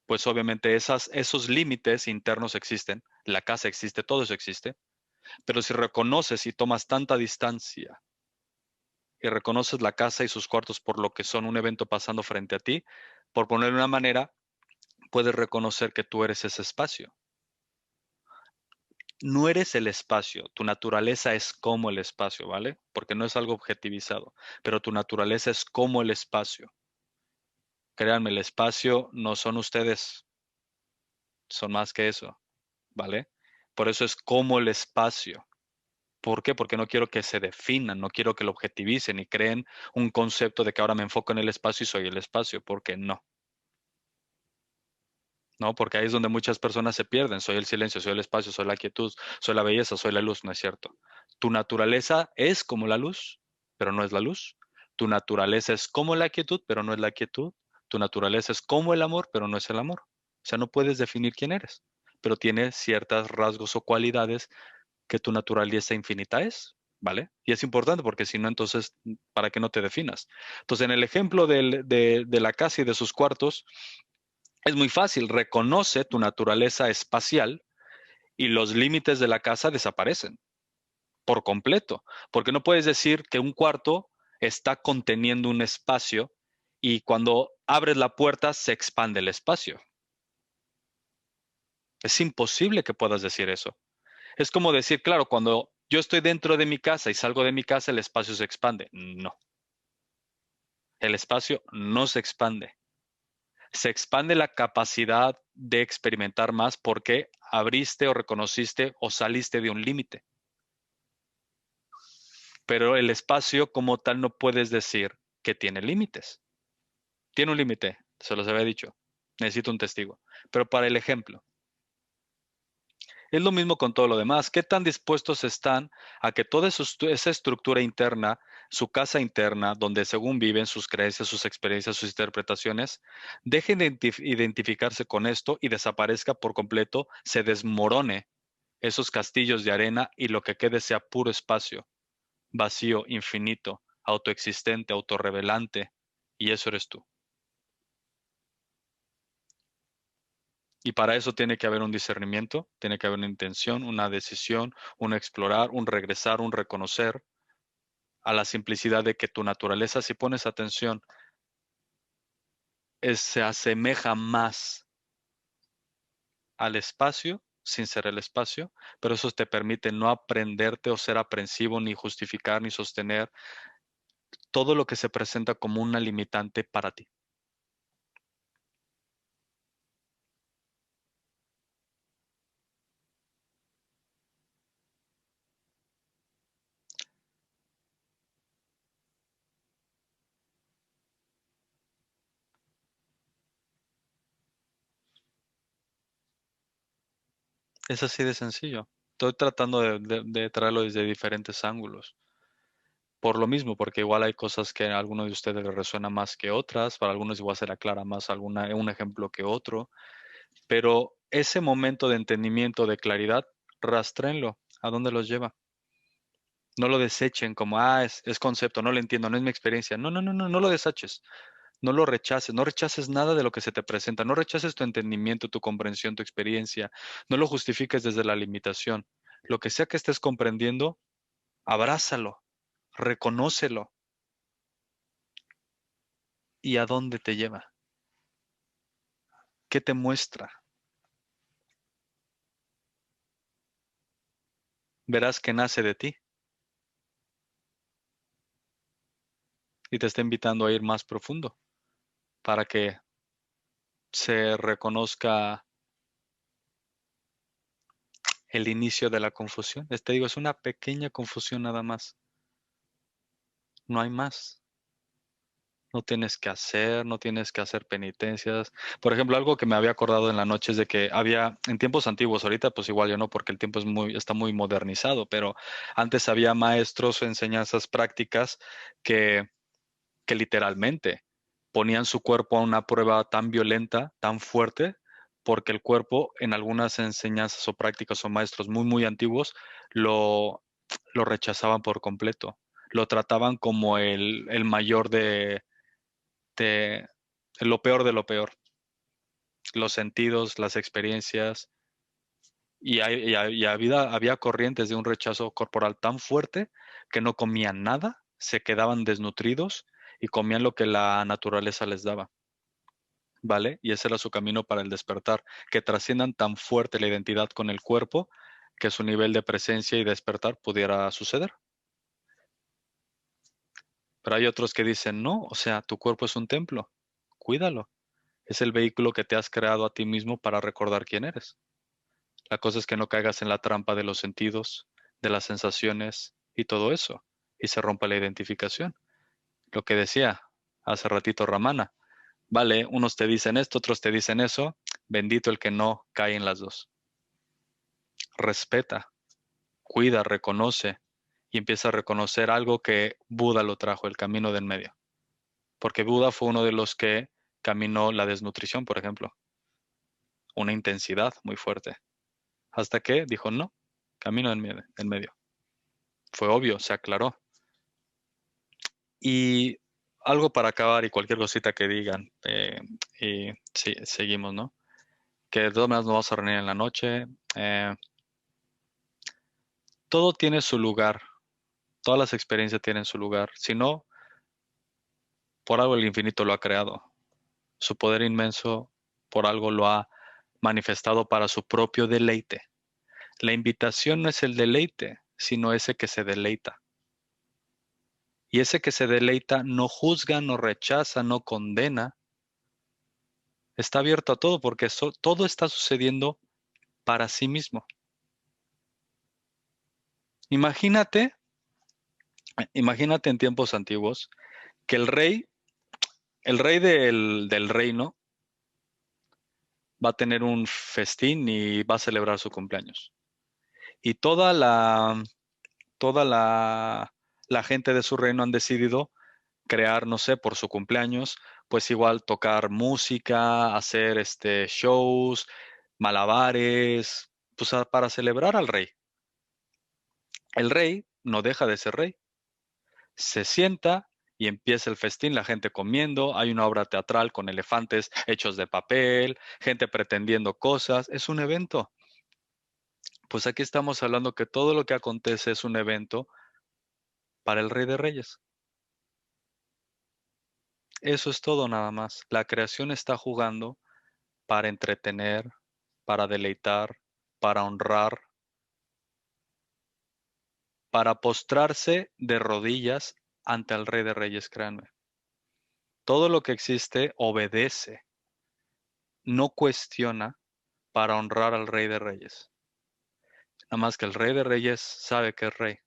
pues obviamente esos límites internos existen, la casa existe, todo eso existe, pero si reconoces y tomas tanta distancia y reconoces la casa y sus cuartos por lo que son un evento pasando frente a ti, por ponerle una manera, puedes reconocer que tú eres ese espacio. No eres el espacio, tu naturaleza es como el espacio, ¿vale? Porque no es algo objetivizado, pero tu naturaleza es como el espacio. Créanme, el espacio no son ustedes, son más que eso, ¿vale? Por eso es como el espacio. ¿Por qué? Porque no quiero que se definan, no quiero que lo objetivicen y creen un concepto de que ahora me enfoco en el espacio y soy el espacio, porque no. No, porque ahí es donde muchas personas se pierden. Soy el silencio, soy el espacio, soy la quietud, soy la belleza, soy la luz, no es cierto. Tu naturaleza es como la luz, pero no es la luz. Tu naturaleza es como la quietud, pero no es la quietud. Tu naturaleza es como el amor, pero no es el amor. O sea, no puedes definir quién eres, pero tiene ciertos rasgos o cualidades que tu naturaleza infinita es, ¿vale? Y es importante porque si no, entonces, ¿para qué no te definas? Entonces, en el ejemplo de la casa y de sus cuartos, es muy fácil, reconoce tu naturaleza espacial y los límites de la casa desaparecen por completo, porque no puedes decir que un cuarto está conteniendo un espacio y cuando abres la puerta se expande el espacio. Es imposible que puedas decir eso. Es como decir, claro, cuando yo estoy dentro de mi casa y salgo de mi casa, el espacio se expande. No, el espacio no se expande. Se expande la capacidad de experimentar más porque abriste o reconociste o saliste de un límite. Pero el espacio como tal no puedes decir que tiene límites. Tiene un límite, se los había dicho. Necesito un testigo. Pero para el ejemplo, es lo mismo con todo lo demás. ¿Qué tan dispuestos están a que toda esa estructura interna, su casa interna, donde según viven sus creencias, sus experiencias, sus interpretaciones, dejen de identificarse con esto y desaparezca por completo, se desmorone esos castillos de arena y lo que quede sea puro espacio, vacío, infinito, autoexistente, autorrevelante, y eso eres tú? Y para eso tiene que haber un discernimiento, tiene que haber una intención, una decisión, un explorar, un regresar, un reconocer a la simplicidad de que tu naturaleza, si pones atención, se asemeja más al espacio, sin ser el espacio, pero eso te permite no aprenderte o ser aprensivo, ni justificar, ni sostener todo lo que se presenta como una limitante para ti. Es así de sencillo. Estoy tratando de traerlo desde diferentes ángulos. Por lo mismo, porque igual hay cosas que a alguno de ustedes les resuena más que otras, para algunos igual se le aclara más un ejemplo que otro, pero ese momento de entendimiento, de claridad, rastréenlo. ¿A dónde los lleva? No lo desechen como, es concepto, no lo entiendo, no es mi experiencia. No, no, no, no, no lo deseches. No lo rechaces, no rechaces nada de lo que se te presenta, no rechaces tu entendimiento, tu comprensión, tu experiencia, no lo justifiques desde la limitación. Lo que sea que estés comprendiendo, abrázalo, reconócelo. ¿Y a dónde te lleva? ¿Qué te muestra? Verás que nace de ti y te está invitando a ir más profundo para que se reconozca el inicio de la confusión. Te digo, es una pequeña confusión nada más. No hay más. No tienes que hacer, no tienes que hacer penitencias. Por ejemplo, algo que me había acordado en la noche es de que había, en tiempos antiguos, ahorita pues igual ya no, porque el tiempo está muy modernizado, pero antes había maestros o enseñanzas prácticas que literalmente ponían su cuerpo a una prueba tan violenta, tan fuerte, porque el cuerpo en algunas enseñanzas o prácticas o maestros muy, muy antiguos lo rechazaban por completo. Lo trataban como el mayor de lo peor de lo peor. Los sentidos, las experiencias. Y había corrientes de un rechazo corporal tan fuerte que no comían nada, se quedaban desnutridos y comían lo que la naturaleza les daba. ¿Vale? Y ese era su camino para el despertar, que trasciendan tan fuerte la identidad con el cuerpo que su nivel de presencia y despertar pudiera suceder. Pero hay otros que dicen, no, o sea, tu cuerpo es un templo, cuídalo. Es el vehículo que te has creado a ti mismo para recordar quién eres. La cosa es que no caigas en la trampa de los sentidos, de las sensaciones y todo eso, y se rompa la identificación. Lo que decía hace ratito Ramana, vale, unos te dicen esto, otros te dicen eso, bendito el que no cae en las dos. Respeta, cuida, reconoce y empieza a reconocer algo que Buda lo trajo, el camino del medio. Porque Buda fue uno de los que caminó la desnutrición, por ejemplo. Una intensidad muy fuerte. Hasta que dijo, no, camino en medio. Fue obvio, se aclaró. Y algo para acabar y cualquier cosita que digan. Y sí, seguimos, ¿no? Que de todas maneras nos vamos a reunir en la noche. Todo tiene su lugar. Todas las experiencias tienen su lugar. Si no, por algo el infinito lo ha creado. Su poder inmenso por algo lo ha manifestado para su propio deleite. La invitación no es el deleite, sino ese que se deleita. Y ese que se deleita no juzga, no rechaza, no condena. Está abierto a todo porque todo está sucediendo para sí mismo. Imagínate en tiempos antiguos que el rey del reino va a tener un festín y va a celebrar su cumpleaños. Y toda la gente de su reino han decidido crear, no sé, por su cumpleaños, pues igual tocar música, hacer shows, malabares, pues para celebrar al rey. El rey no deja de ser rey. Se sienta y empieza el festín, la gente comiendo, hay una obra teatral con elefantes hechos de papel, gente pretendiendo cosas, es un evento. Pues aquí estamos hablando que todo lo que acontece es un evento para el Rey de Reyes. Eso es todo nada más. La creación está jugando para entretener, para deleitar, para honrar, para postrarse de rodillas ante el Rey de Reyes, créanme. Todo lo que existe obedece, no cuestiona para honrar al Rey de Reyes. Nada más que el Rey de Reyes sabe que es rey.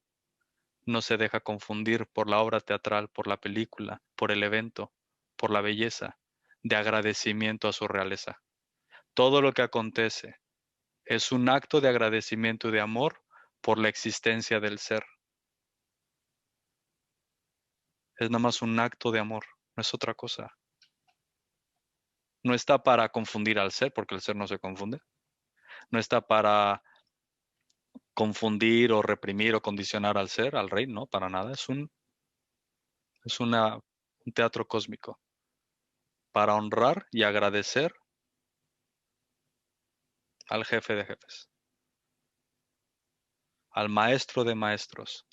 No se deja confundir por la obra teatral, por la película, por el evento, por la belleza, de agradecimiento a su realeza. Todo lo que acontece es un acto de agradecimiento y de amor por la existencia del ser. Es nada más un acto de amor, no es otra cosa. No está para confundir al ser, porque el ser no se confunde. No está para confundir o reprimir o condicionar al ser, al rey, no, para nada. Es un teatro cósmico para honrar y agradecer al jefe de jefes, al maestro de maestros,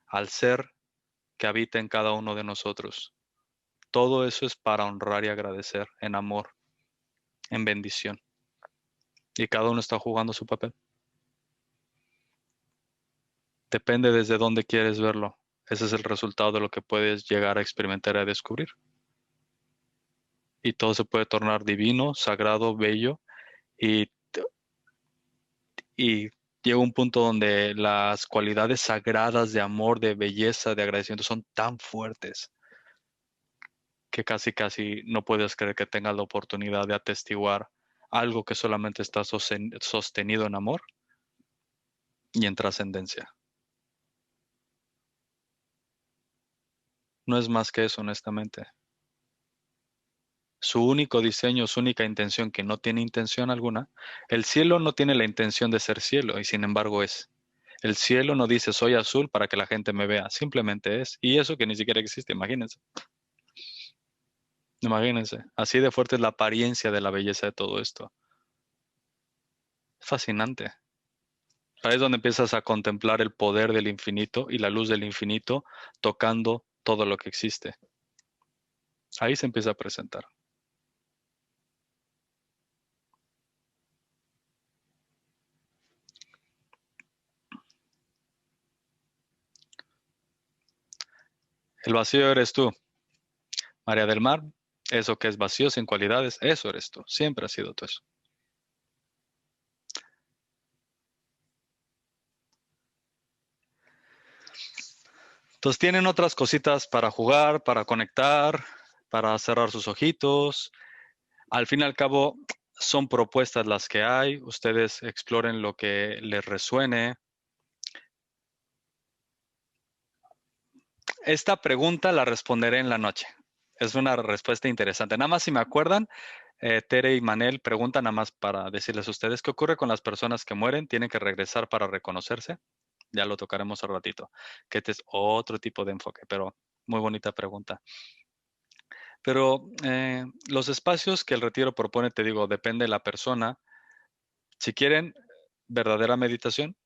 al ser que habita en cada uno de nosotros. Todo eso es para honrar y agradecer en amor, en bendición. Y cada uno está jugando su papel. Depende desde dónde quieres verlo. Ese es el resultado de lo que puedes llegar a experimentar y a descubrir. Y todo se puede tornar divino, sagrado, bello. Y llega un punto donde las cualidades sagradas de amor, de belleza, de agradecimiento son tan fuertes que casi no puedes creer que tengas la oportunidad de atestiguar algo que solamente está sostenido en amor y en trascendencia. No es más que eso, honestamente. Su único diseño, su única intención, que no tiene intención alguna. El cielo no tiene la intención de ser cielo y sin embargo es. El cielo no dice soy azul para que la gente me vea, simplemente es. Y eso que ni siquiera existe, imagínense. Imagínense, así de fuerte es la apariencia de la belleza de todo esto. Es fascinante. Ahí es donde empiezas a contemplar el poder del infinito y la luz del infinito tocando todo lo que existe. Ahí se empieza a presentar. El vacío eres tú. María del Mar, eso que es vacío sin cualidades, eso eres tú. Siempre has sido tú eso. Entonces tienen otras cositas para jugar, para conectar, para cerrar sus ojitos. Al fin y al cabo, son propuestas las que hay. Ustedes exploren lo que les resuene. Esta pregunta la responderé en la noche. Es una respuesta interesante. Nada más si me acuerdan, Tere y Manel preguntan, nada más para decirles a ustedes, ¿qué ocurre con las personas que mueren? ¿Tienen que regresar para reconocerse? Ya lo tocaremos al ratito, que este es otro tipo de enfoque, pero muy bonita pregunta. Pero los espacios que el retiro propone, te digo, depende de la persona. Si quieren verdadera meditación,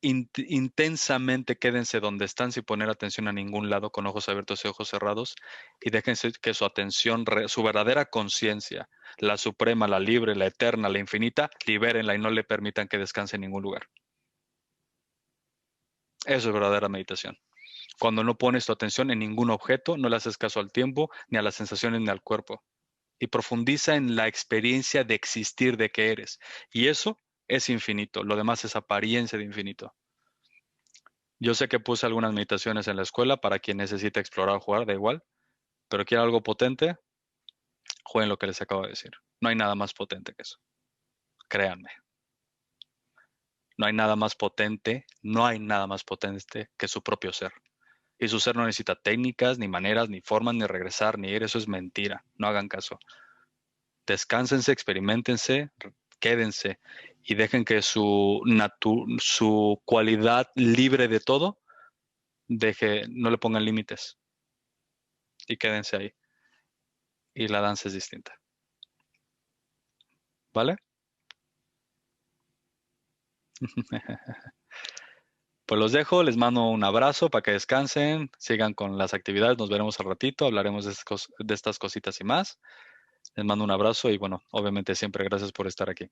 intensamente quédense donde están sin poner atención a ningún lado, con ojos abiertos y ojos cerrados, y déjense que su atención, su verdadera conciencia, la suprema, la libre, la eterna, la infinita, libérenla y no le permitan que descanse en ningún lugar. Eso es verdadera meditación. Cuando no pones tu atención en ningún objeto, no le haces caso al tiempo, ni a las sensaciones, ni al cuerpo. Y profundiza en la experiencia de existir, de que eres. Y eso es infinito. Lo demás es apariencia de infinito. Yo sé que puse algunas meditaciones en la escuela para quien necesita explorar o jugar, da igual. Pero quiere algo potente, jueguen lo que les acabo de decir. No hay nada más potente que eso. Créanme. No hay nada más potente que su propio ser. Y su ser no necesita técnicas, ni maneras, ni formas, ni regresar, ni ir. Eso es mentira. No hagan caso. Descánsense, experiméntense, quédense y dejen que su cualidad libre de todo, no le pongan límites. Y quédense ahí. Y la danza es distinta. ¿Vale? Pues los dejo, les mando un abrazo para que descansen, sigan con las actividades, nos veremos al ratito, hablaremos de estas cositas y más. Les mando un abrazo y bueno, obviamente siempre gracias por estar aquí.